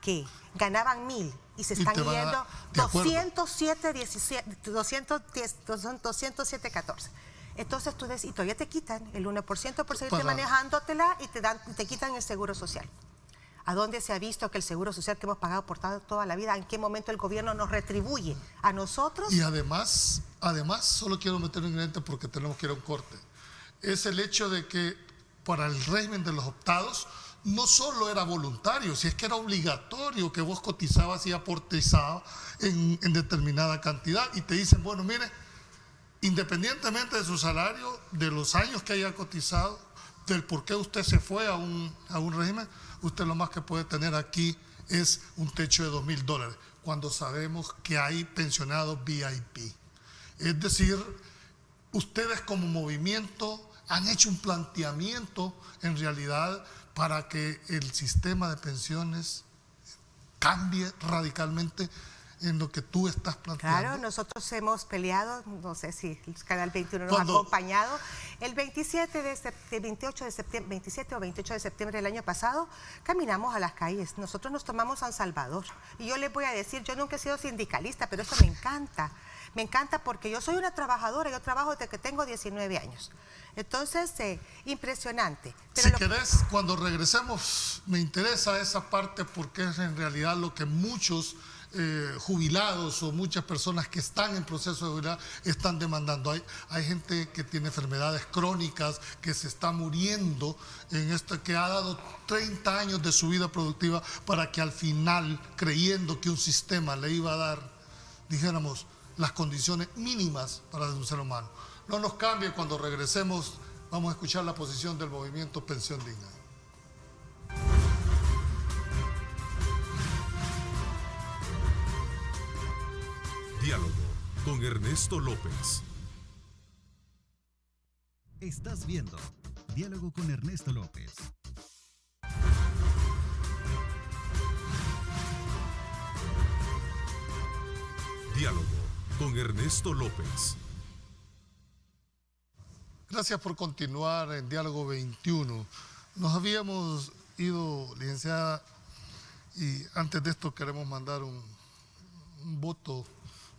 que ganaban 1.000 y se Y están te van a- yendo de acuerdo. 207.14. Entonces tú y todavía te quitan el 1% por seguirte Para- manejándotela y te quitan el seguro social. ¿A dónde se ha visto que el seguro social que hemos pagado por toda la vida, en qué momento el gobierno nos retribuye a nosotros? Y además, solo quiero meter un ingrediente porque tenemos que ir a un corte. Es el hecho de que para el régimen de los optados no solo era voluntario, si es que era obligatorio que vos cotizabas y aportizabas en determinada cantidad. Y te dicen, bueno, mire, independientemente de su salario, de los años que haya cotizado, del por qué usted se fue a un régimen, usted lo más que puede tener aquí es un techo de $2,000, cuando sabemos que hay pensionados VIP. Es decir, ustedes como movimiento han hecho un planteamiento en realidad para que el sistema de pensiones cambie radicalmente en lo que tú estás planteando. Claro, nosotros hemos peleado, no sé si el Canal 21 nos ha ¿Cuándo? acompañado. El 27 o 28 de septiembre del año pasado caminamos a las calles. Nosotros nos tomamos San Salvador. Y yo les voy a decir, yo nunca he sido sindicalista, pero esto me encanta. Me encanta porque yo soy una trabajadora, yo trabajo desde que tengo 19 años. Entonces, impresionante. Pero Si querés, cuando regresemos, me interesa esa parte porque es en realidad lo que muchos jubilados o muchas personas que están en proceso de jubilar están demandando. Hay gente que tiene enfermedades crónicas, que se está muriendo en esto, que ha dado 30 años de su vida productiva para que al final, creyendo que un sistema le iba a dar, dijéramos, las condiciones mínimas para un ser humano. No nos cambie, cuando regresemos vamos a escuchar la posición del movimiento Pensión Digna. Diálogo con Ernesto López. Estás viendo Diálogo con Ernesto López. Diálogo con Ernesto López. Gracias por continuar en Diálogo 21. Nos habíamos ido, licenciada, y antes de esto queremos mandar un voto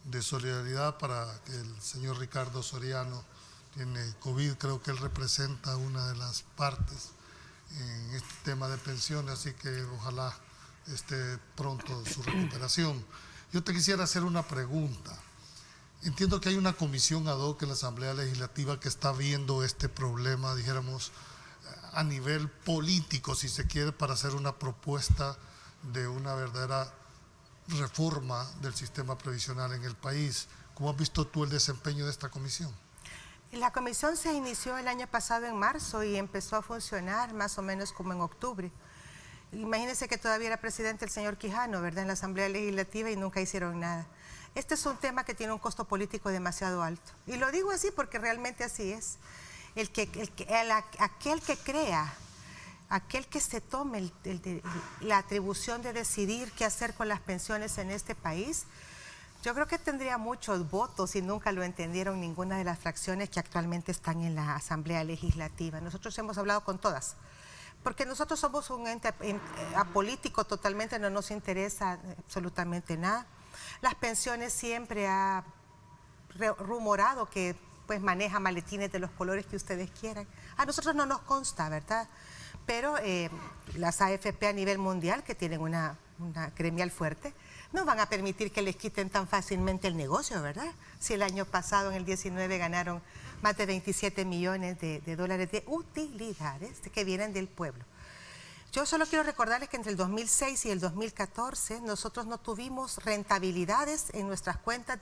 de solidaridad para que el señor Ricardo Soriano tiene COVID. Creo que él representa una de las partes en este tema de pensiones, así que ojalá esté pronto su recuperación. Yo te quisiera hacer una pregunta. Entiendo que hay una comisión ad hoc en la Asamblea Legislativa que está viendo este problema, dijéramos, a nivel político, si se quiere, para hacer una propuesta de una verdadera reforma del sistema previsional en el país. ¿Cómo has visto tú el desempeño de esta comisión? La comisión se inició el año pasado en marzo y empezó a funcionar más o menos como en octubre. Imagínense que todavía era presidente el señor Quijano, ¿verdad?, en la Asamblea Legislativa, y nunca hicieron nada. Este es un tema que tiene un costo político demasiado alto. Y lo digo así porque realmente así es. Aquel que crea, aquel que se tome la atribución de decidir qué hacer con las pensiones en este país, yo creo que tendría muchos votos y nunca lo entendieron ninguna de las fracciones que actualmente están en la Asamblea Legislativa. Nosotros hemos hablado con todas, porque nosotros somos un ente apolítico totalmente, no nos interesa absolutamente nada. Las pensiones siempre ha rumorado que pues maneja maletines de los colores que ustedes quieran. A nosotros no nos consta, ¿verdad? Pero las AFP a nivel mundial, que tienen una gremial fuerte, no van a permitir que les quiten tan fácilmente el negocio, ¿verdad? Si el año pasado, en el 19, ganaron más de 27 millones de dólares de utilidades que vienen del pueblo. Yo solo quiero recordarles que entre el 2006 y el 2014 nosotros no tuvimos rentabilidades en nuestras cuentas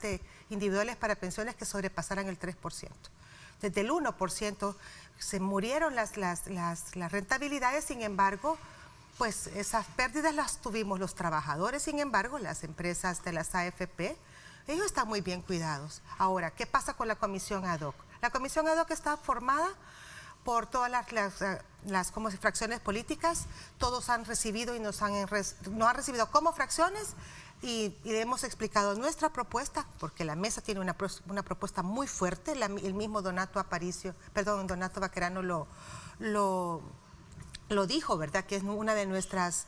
individuales para pensiones que sobrepasaran el 3%. Desde el 1% se murieron las rentabilidades, sin embargo, pues esas pérdidas las tuvimos los trabajadores, sin embargo, las empresas de las AFP, ellos están muy bien cuidados. Ahora, ¿qué pasa con la comisión ad hoc? La comisión ad hoc está formada por todas las fracciones políticas. Todos han recibido y nos han recibido como fracciones y le hemos explicado nuestra propuesta, porque la mesa tiene una propuesta muy fuerte. El mismo Donato Baquerano lo dijo, ¿verdad?, que es una de nuestras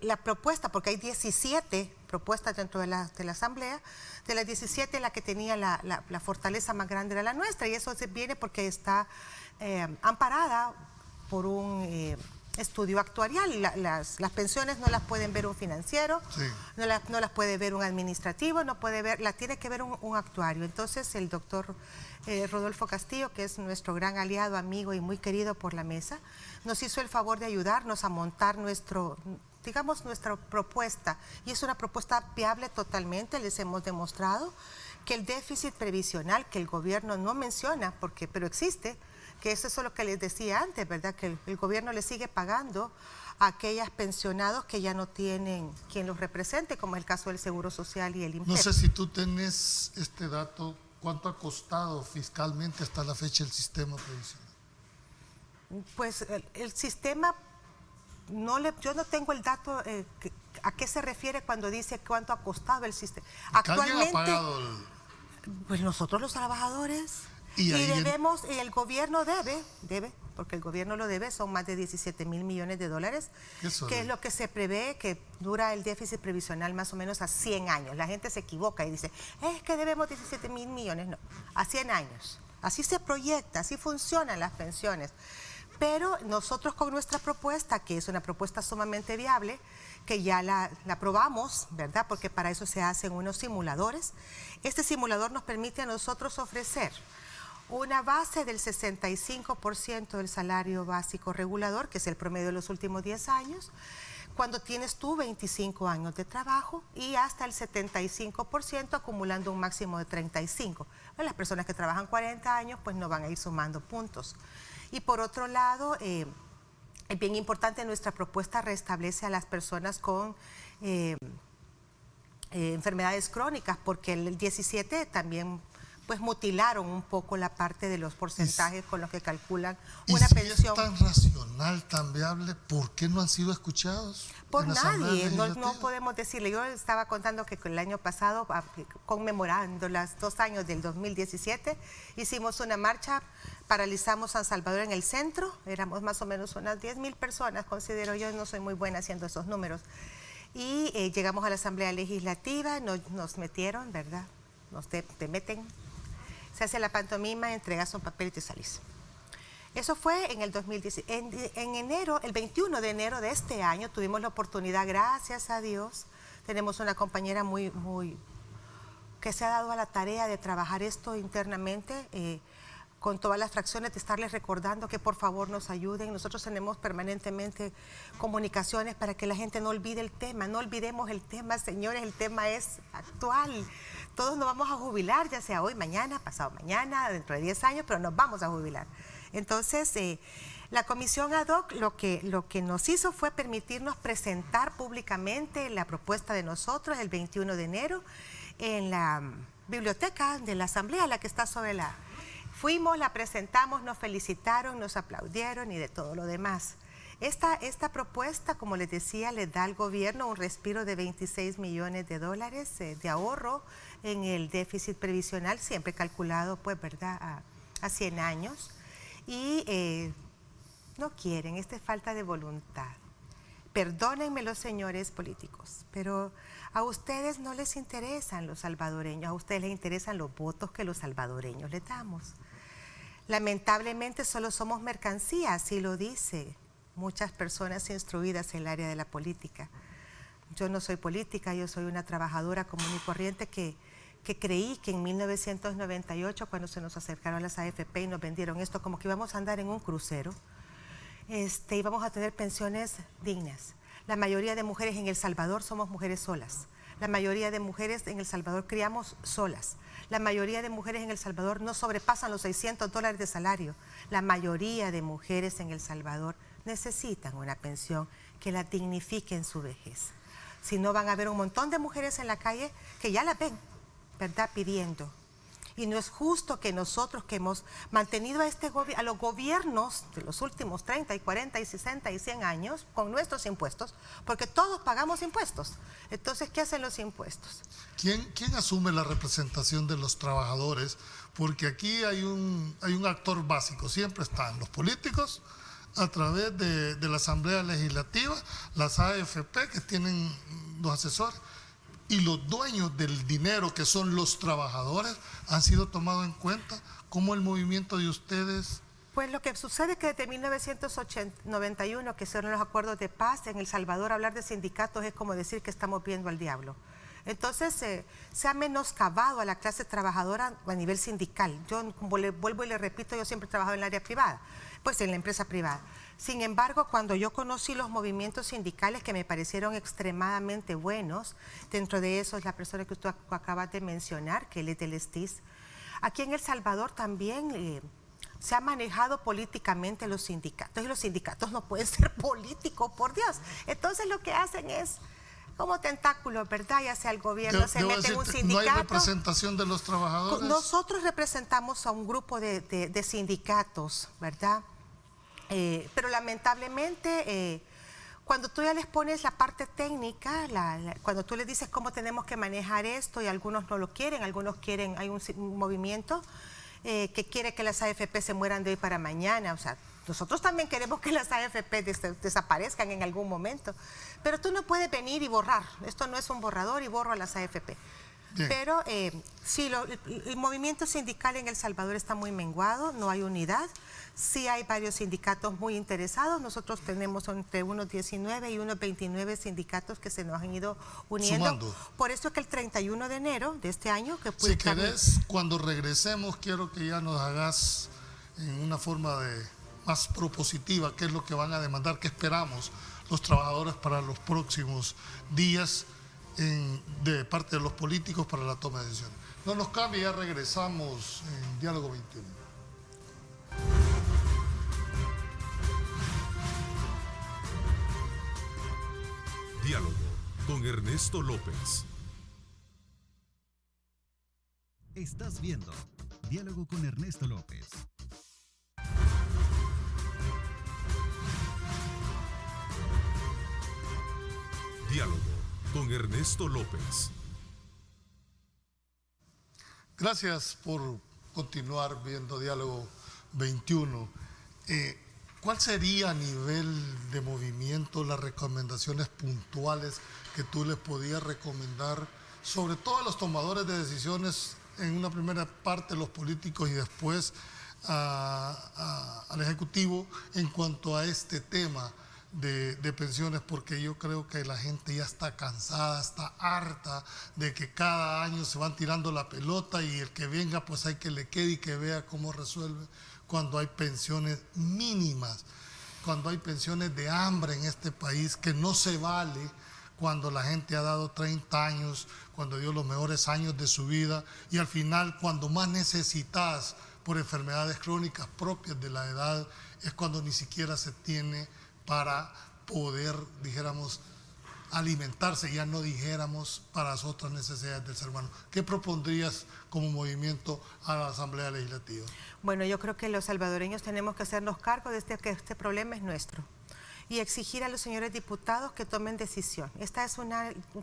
la propuesta, porque hay 17 propuestas dentro de la Asamblea, de las 17 la que tenía la fortaleza más grande era la nuestra, y eso viene porque está amparada por un estudio actuarial. Las pensiones no las pueden ver un financiero, sí, no las puede ver un administrativo, no puede ver, la tiene que ver un actuario. Entonces el doctor Rodolfo Castillo, que es nuestro gran aliado, amigo y muy querido por la mesa, nos hizo el favor de ayudarnos a montar nuestra propuesta, y es una propuesta viable totalmente. Les hemos demostrado que el déficit previsional, que el gobierno no menciona, pero existe, que eso es lo que les decía antes, ¿verdad? Que el gobierno le sigue pagando a aquellos pensionados que ya no tienen quien los represente, como es el caso del Seguro Social y el INPEP. No sé si tú tenés este dato, ¿cuánto ha costado fiscalmente hasta la fecha el sistema previsional? Pues el sistema, yo no tengo el dato, ¿a qué se refiere cuando dice cuánto ha costado el sistema? Actualmente, ¿alguien ha pagado pues nosotros los trabajadores, y debemos, y el gobierno debe, porque el gobierno lo debe, son más de 17.000 millones de dólares, que es lo que se prevé que dura el déficit previsional más o menos a 100 años. La gente se equivoca y dice, es que debemos 17.000 millones, no, a 100 años. Así se proyecta, así funcionan las pensiones. Pero nosotros con nuestra propuesta, que es una propuesta sumamente viable, que ya la aprobamos, ¿verdad? Porque para eso se hacen unos simuladores. Este simulador nos permite a nosotros ofrecer una base del 65% del salario básico regulador, que es el promedio de los últimos 10 años, cuando tienes tú 25 años de trabajo, y hasta el 75% acumulando un máximo de 35. Las personas que trabajan 40 años pues no van a ir sumando puntos. Y por otro lado, es bien importante, nuestra propuesta restablece a las personas con enfermedades crónicas, porque el 17 también pues mutilaron un poco la parte de los porcentajes con los que calculan una pensión. Es tan racional, tan viable, ¿por qué no han sido escuchados? Por nadie, no podemos decirle. Yo estaba contando que el año pasado, conmemorando los 2 años del 2017, hicimos una marcha, paralizamos San Salvador en el centro, éramos más o menos unas 10.000 personas, considero yo, no soy muy buena haciendo esos números, y llegamos a la Asamblea Legislativa, nos metieron, ¿verdad? Te meten. Se hace la pantomima, entregas un papel y te salís. Eso fue en el 2010. En enero, el 21 de enero de este año, tuvimos la oportunidad, gracias a Dios, tenemos una compañera que se ha dado a la tarea de trabajar esto internamente, con todas las fracciones, de estarles recordando que por favor nos ayuden. Nosotros tenemos permanentemente comunicaciones para que la gente no olvide el tema. No olvidemos el tema, señores, el tema es actual. Todos nos vamos a jubilar, ya sea hoy, mañana, pasado mañana, dentro de 10 años, pero nos vamos a jubilar. Entonces, la comisión ad hoc lo que nos hizo fue permitirnos presentar públicamente la propuesta de nosotros el 21 de enero en la biblioteca de la Asamblea, la que está sobre la... Fuimos, la presentamos, nos felicitaron, nos aplaudieron y de todo lo demás. Esta propuesta, como les decía, le da al gobierno un respiro de 26 millones de dólares de ahorro en el déficit previsional, siempre calculado, pues, ¿verdad?, a 100 años. Y no quieren, esta es falta de voluntad. Perdónenme los señores políticos, pero a ustedes no les interesan los salvadoreños, a ustedes les interesan los votos que los salvadoreños les damos. Lamentablemente solo somos mercancía, así lo dice muchas personas instruidas en el área de la política. Yo no soy política, yo soy una trabajadora común y corriente que creí que en 1998, cuando se nos acercaron las AFP y nos vendieron esto como que íbamos a andar en un crucero, íbamos a tener pensiones dignas. La mayoría de mujeres en El Salvador somos mujeres solas. La mayoría de mujeres en El Salvador criamos solas. La mayoría de mujeres en El Salvador no sobrepasan los $600 de salario. La mayoría de mujeres en El Salvador necesitan una pensión que la dignifique en su vejez. Si no, van a haber un montón de mujeres en la calle que ya la ven, ¿verdad?, pidiendo. Y no es justo que nosotros, que hemos mantenido a los gobiernos de los últimos 30 y 40 y 60 y 100 años con nuestros impuestos, porque todos pagamos impuestos. Entonces, ¿qué hacen los impuestos? ¿Quién asume la representación de los trabajadores? Porque aquí hay un actor básico, siempre están los políticos, a través de la Asamblea Legislativa, las AFP que tienen los asesores y los dueños del dinero, que son los trabajadores, han sido tomados en cuenta? ¿Cómo el movimiento de ustedes? Pues lo que sucede es que desde 1991, que son los acuerdos de paz, en El Salvador hablar de sindicatos es como decir que estamos viendo al diablo. Entonces se ha menoscabado a la clase trabajadora a nivel sindical. Yo, como vuelvo y le repito, yo siempre he trabajado en el área privada, pues en la empresa privada. Sin embargo, cuando yo conocí los movimientos sindicales que me parecieron extremadamente buenos, dentro de eso es la persona que usted acaba de mencionar, que él es del STIS, aquí en El Salvador también se ha manejado políticamente los sindicatos, y los sindicatos no pueden ser políticos, por Dios. Entonces lo que hacen es como tentáculos, ¿verdad? Ya sea el gobierno se mete en un sindicato. ¿No hay representación de los trabajadores? Nosotros representamos a un grupo de sindicatos, ¿verdad? Pero lamentablemente, cuando tú ya les pones la parte técnica, cuando tú les dices cómo tenemos que manejar esto, y algunos no lo quieren, algunos quieren, hay un movimiento que quiere que las AFP se mueran de hoy para mañana. O sea, nosotros también queremos que las AFP desaparezcan en algún momento, pero tú no puedes venir y borrar. Esto no es un borrador y borro a las AFP. Bien. Pero sí, el movimiento sindical en El Salvador está muy menguado, no hay unidad. Sí hay varios sindicatos muy interesados. Nosotros tenemos entre unos 19 y unos 29 sindicatos que se nos han ido uniendo. Sumando. Por eso es que el 31 de enero de este año... Si querés, cuando regresemos, quiero que ya nos hagas en una forma más propositiva qué es lo que van a demandar, qué esperamos los trabajadores para los próximos días de parte de los políticos para la toma de decisiones. No nos cambie, ya regresamos en Diálogo 21. Diálogo con Ernesto López. Estás viendo Diálogo con Ernesto López. Diálogo con Ernesto López. Gracias por continuar viendo Diálogo 21. ¿Cuál sería a nivel de movimiento las recomendaciones puntuales que tú les podías recomendar, sobre todo a los tomadores de decisiones, en una primera parte los políticos y después al Ejecutivo, en cuanto a este tema de pensiones? Porque yo creo que la gente ya está cansada, está harta de que cada año se van tirando la pelota y el que venga pues hay que le quede y que vea cómo resuelve, cuando hay pensiones mínimas, cuando hay pensiones de hambre en este país, que no se vale cuando la gente ha dado 30 años, cuando dio los mejores años de su vida, y al final cuando más necesitas por enfermedades crónicas propias de la edad, es cuando ni siquiera se tiene para poder, dijéramos, alimentarse, ya no dijéramos para las otras necesidades del ser humano. ¿Qué propondrías como movimiento a la Asamblea Legislativa? Bueno, yo creo que los salvadoreños tenemos que hacernos cargo de que este problema es nuestro y exigir a los señores diputados que tomen decisión.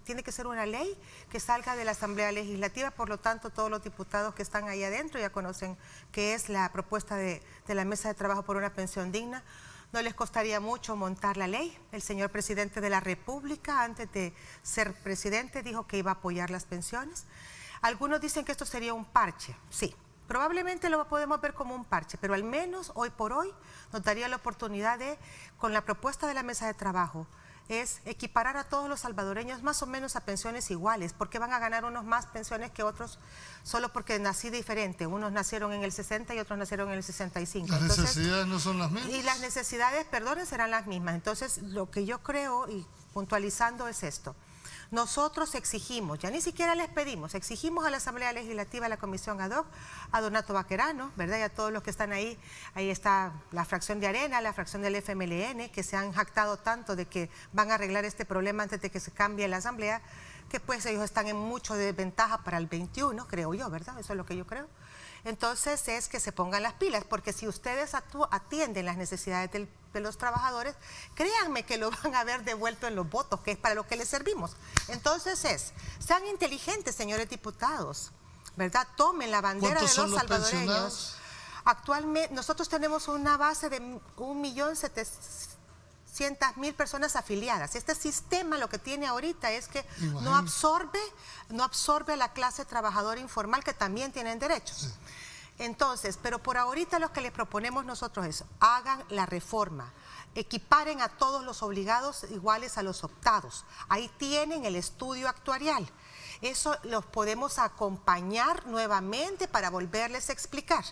Tiene que ser una ley que salga de la Asamblea Legislativa, por lo tanto todos los diputados que están ahí adentro ya conocen qué es la propuesta de la Mesa de Trabajo por una Pensión Digna. No les costaría mucho montar la ley. El señor presidente de la República, antes de ser presidente, dijo que iba a apoyar las pensiones. Algunos dicen que esto sería un parche. Sí, probablemente lo podemos ver como un parche, pero al menos hoy por hoy nos daría la oportunidad de, con la propuesta de la Mesa de Trabajo, es equiparar a todos los salvadoreños más o menos a pensiones iguales, porque van a ganar unos más pensiones que otros solo porque nací diferente. Unos nacieron en el 60 y otros nacieron en el 65. Las necesidades no son las mismas. Y las necesidades, perdonen, serán las mismas. Entonces, lo que yo creo, y puntualizando, es esto. Nosotros exigimos, ya ni siquiera les pedimos, exigimos a la Asamblea Legislativa, a la Comisión Ad Hoc, a Donato Baquerano, ¿verdad? Y a todos los que están ahí. Ahí está la fracción de Arena, la fracción del FMLN, que se han jactado tanto de que van a arreglar este problema antes de que se cambie la Asamblea, que pues ellos están en mucho desventaja para el 21, creo yo, ¿verdad? Eso es lo que yo creo. Entonces es que se pongan las pilas, porque si ustedes atienden las necesidades de los trabajadores, créanme que lo van a ver devuelto en los votos, que es para lo que les servimos. Entonces sean inteligentes, señores diputados, ¿verdad? Tomen la bandera de los salvadoreños. Actualmente, nosotros tenemos una base de 1.700.000 personas afiliadas. Este sistema lo que tiene ahorita es que no absorbe a la clase trabajadora informal, que también tienen derechos. Sí. Entonces, pero por ahorita lo que les proponemos nosotros es, hagan la reforma, equiparen a todos los obligados iguales a los optados. Ahí tienen el estudio actuarial. Eso los podemos acompañar nuevamente para volverles a explicar.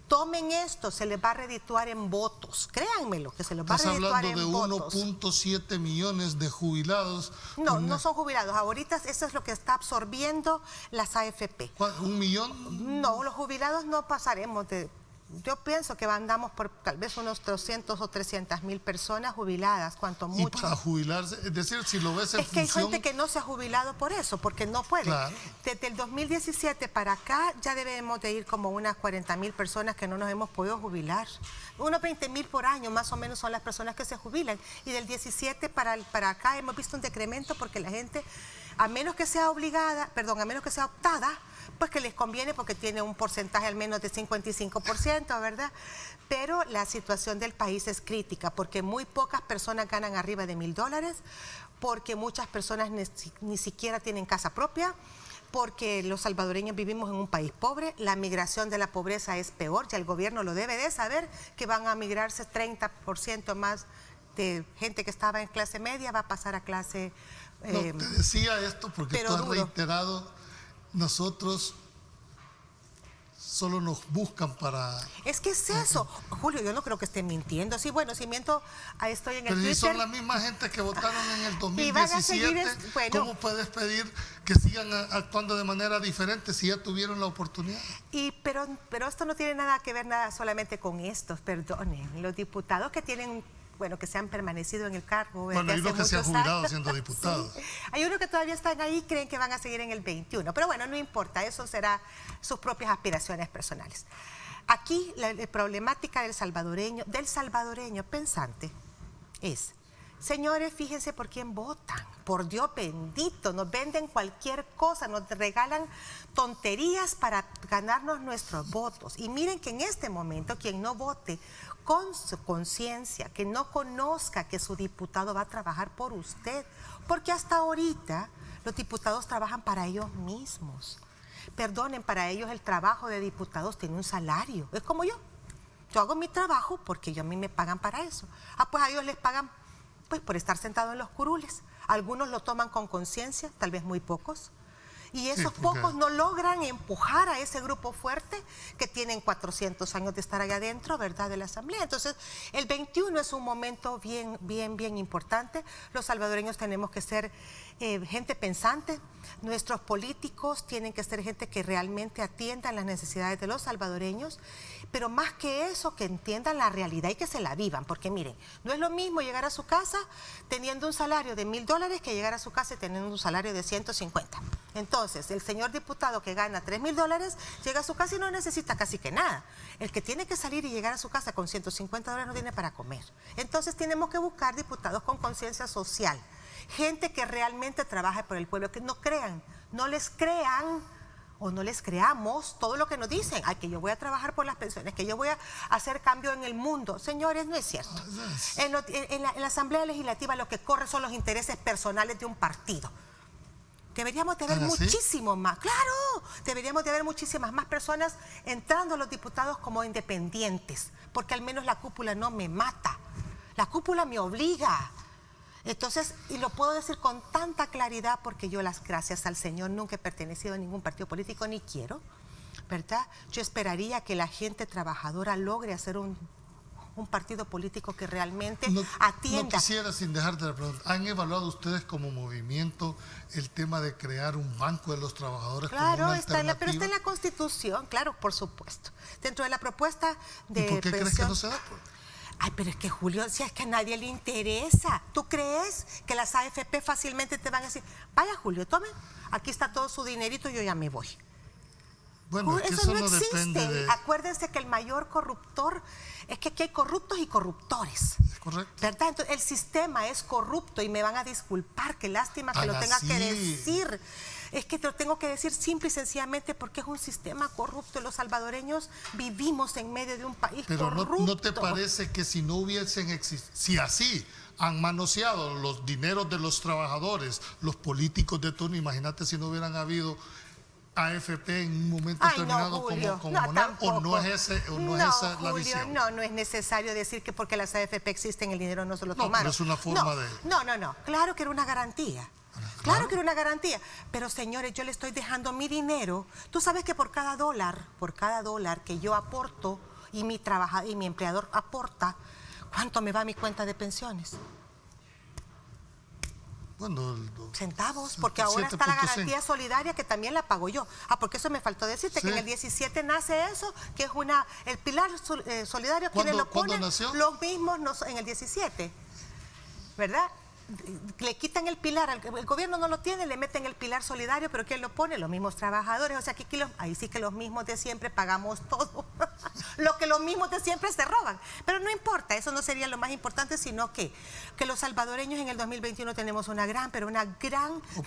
Tomen esto, se les va a redituar en votos. Créanmelo, que se les va a redituar en votos. Estás hablando de 1.7 millones de jubilados. No, no son jubilados. Ahorita eso es lo que está absorbiendo las AFP. ¿1 millón? No, los jubilados no pasaremos de... Yo pienso que andamos por tal vez unos 200 o 300.000 personas jubiladas, cuanto mucho. Y para jubilarse, es decir, si lo ves en función... Es que hay gente que no se ha jubilado por eso, porque no puede. Claro. Desde el 2017 para acá ya debemos de ir como unas 40.000 personas que no nos hemos podido jubilar. Unos 20.000 por año más o menos son las personas que se jubilan. Y del 17 para acá hemos visto un decremento porque la gente, a menos que sea optada, pues que les conviene porque tiene un porcentaje al menos de 55%, ¿verdad? Pero la situación del país es crítica porque muy pocas personas ganan arriba de $1.000, porque muchas personas ni siquiera tienen casa propia, porque los salvadoreños vivimos en un país pobre, la migración de la pobreza es peor, ya el gobierno lo debe de saber, que van a migrarse 30% más de gente que estaba en clase media, va a pasar a clase... No, te decía esto porque tú has reiterado... Nosotros solo nos buscan para... Es que es eso. Julio, yo no creo que esté mintiendo. Sí, bueno, si miento, ahí estoy en el Twitter. Pero si son la misma gente que votaron en el 2017, y van a seguir ¿cómo puedes pedir que sigan actuando de manera diferente si ya tuvieron la oportunidad? Pero esto no tiene nada que ver solamente con estos, perdonen. Los diputados que tienen... Bueno, que se han permanecido en el cargo. Bueno, hay unos que se han jubilado siendo diputados. Sí. Hay unos que todavía están ahí y creen que van a seguir en el 21. Pero bueno, no importa, eso será sus propias aspiraciones personales. Aquí la problemática del salvadoreño pensante es, señores, fíjense por quién votan. Por Dios bendito, nos venden cualquier cosa, nos regalan tonterías para ganarnos nuestros votos. Y miren que en este momento quien no vote con su conciencia, que no conozca que su diputado va a trabajar por usted, porque hasta ahorita los diputados trabajan para ellos mismos. Perdonen, para ellos el trabajo de diputados tiene un salario, es como yo. Yo hago mi trabajo porque a mí me pagan para eso. Pues a ellos les pagan pues por estar sentados en los curules. Algunos lo toman con conciencia, tal vez muy pocos. Y esos pocos no logran empujar a ese grupo fuerte que tienen 400 años de estar allá adentro, ¿verdad?, de la Asamblea. Entonces, el 21 es un momento bien importante. Los salvadoreños tenemos que ser gente pensante. Nuestros políticos tienen que ser gente que realmente atiendan las necesidades de los salvadoreños, pero más que eso, que entiendan la realidad y que se la vivan. Porque miren, no es lo mismo llegar a su casa teniendo un salario de $1.000 que llegar a su casa teniendo un salario de 150. Entonces, el señor diputado que gana $3.000 llega a su casa y no necesita casi que nada. El que tiene que salir y llegar a su casa con $150 no tiene para comer. Entonces, tenemos que buscar diputados con conciencia social. Gente que realmente trabaje por el pueblo, que no crean, no les crean o no les creamos todo lo que nos dicen. Ay, que yo voy a trabajar por las pensiones, que yo voy a hacer cambio en el mundo. Señores, no es cierto. En la Asamblea Legislativa lo que corre son los intereses personales de un partido. Deberíamos de haber muchísimo más, claro, deberíamos de haber muchísimas más personas entrando a los diputados como independientes, porque al menos la cúpula no me mata, la cúpula me obliga. Entonces, y lo puedo decir con tanta claridad porque yo, gracias al Señor, nunca he pertenecido a ningún partido político, ni quiero, ¿verdad? Yo esperaría que la gente trabajadora logre hacer un partido político que realmente atienda. No quisiera, sin dejarte la pregunta, ¿han evaluado ustedes como movimiento el tema de crear un banco de los trabajadores? Claro, pero está en la Constitución, claro, por supuesto. Dentro de la propuesta de ¿Y por qué crees que no se da? Ay, pero es que, Julio, si es que a nadie le interesa. ¿Tú crees que las AFP fácilmente te van a decir, vaya, Julio, tome, aquí está todo su dinerito y yo ya me voy? Bueno, es que eso no existe. Acuérdense que el mayor corruptor es que aquí hay corruptos y corruptores. Es correcto. ¿Verdad? Entonces, el sistema es corrupto y me van a disculpar, qué lástima que lo tenga que decir. Es que te lo tengo que decir simple y sencillamente porque es un sistema corrupto. Los salvadoreños vivimos en medio de un país Pero corrupto. ¿no te parece que si no hubiesen existido, si así han manoseado los dineros de los trabajadores, los políticos de turno, imagínate si no hubieran habido AFP en un momento determinado como moneda, o no es esa la Julio, visión? no es necesario decir que porque las AFP existen el dinero no se lo No, tomaron. pero es una forma de... No, claro que era una garantía. Claro que era una garantía. Pero señores, yo le estoy dejando mi dinero. Tú sabes que por cada dólar que yo aporto y mi empleador aporta, ¿cuánto me va a mi cuenta de pensiones? Bueno, Centavos, porque ahora está la 7.5. garantía solidaria que también la pago yo. Porque eso me faltó decirte, que en el 17 nace eso, que es el pilar solidario. ¿Quiénes lo ponen? ¿Cuándo nació? Los mismos en el 17, ¿verdad? Le quitan el pilar, el gobierno no lo tiene, le meten el pilar solidario, pero ¿quién lo pone? Los mismos trabajadores. O sea, que ahí sí que los mismos de siempre pagamos todo. Lo que los mismos de siempre se roban. Pero no importa, eso no sería lo más importante, sino que los salvadoreños en el 2021 tenemos una gran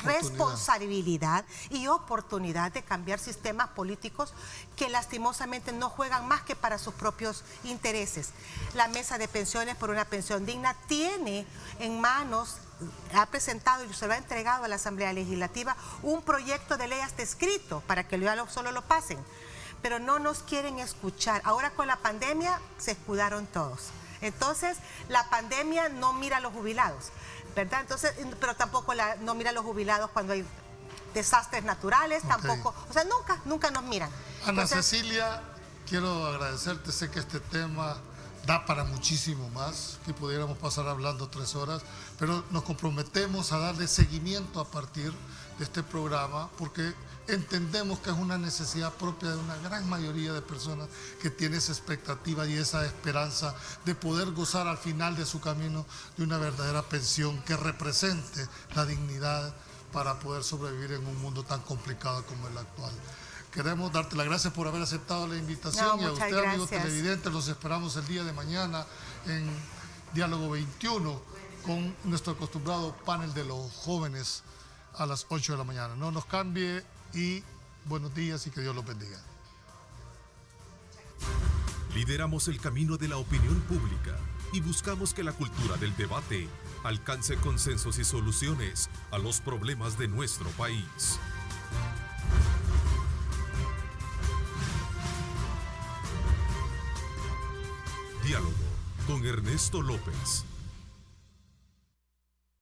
responsabilidad y oportunidad de cambiar sistemas políticos que lastimosamente no juegan más que para sus propios intereses. La Mesa de Pensiones por una Pensión Digna tiene en manos, ha presentado y se lo ha entregado a la Asamblea Legislativa un proyecto de ley hasta escrito para que solo lo pasen. Pero no nos quieren escuchar. Ahora con la pandemia se escudaron todos. Entonces, la pandemia no mira a los jubilados, ¿verdad? Entonces, pero tampoco no mira a los jubilados cuando hay desastres naturales, tampoco. O sea, nunca nos miran. Ana Cecilia, quiero agradecerte. Sé que este tema da para muchísimo más, que pudiéramos pasar hablando 3 horas, pero nos comprometemos a darle seguimiento a partir de este programa, porque entendemos que es una necesidad propia de una gran mayoría de personas que tiene esa expectativa y esa esperanza de poder gozar al final de su camino de una verdadera pensión que represente la dignidad para poder sobrevivir en un mundo tan complicado como el actual. Queremos darte las gracias por haber aceptado la invitación, y a usted, amigo televidente, los esperamos el día de mañana en Diálogo 21 con nuestro acostumbrado panel de los jóvenes a las 8 de la mañana. No nos cambie y buenos días y que Dios los bendiga. Lideramos el camino de la opinión pública y buscamos que la cultura del debate alcance consensos y soluciones a los problemas de nuestro país. Diálogo con Ernesto López.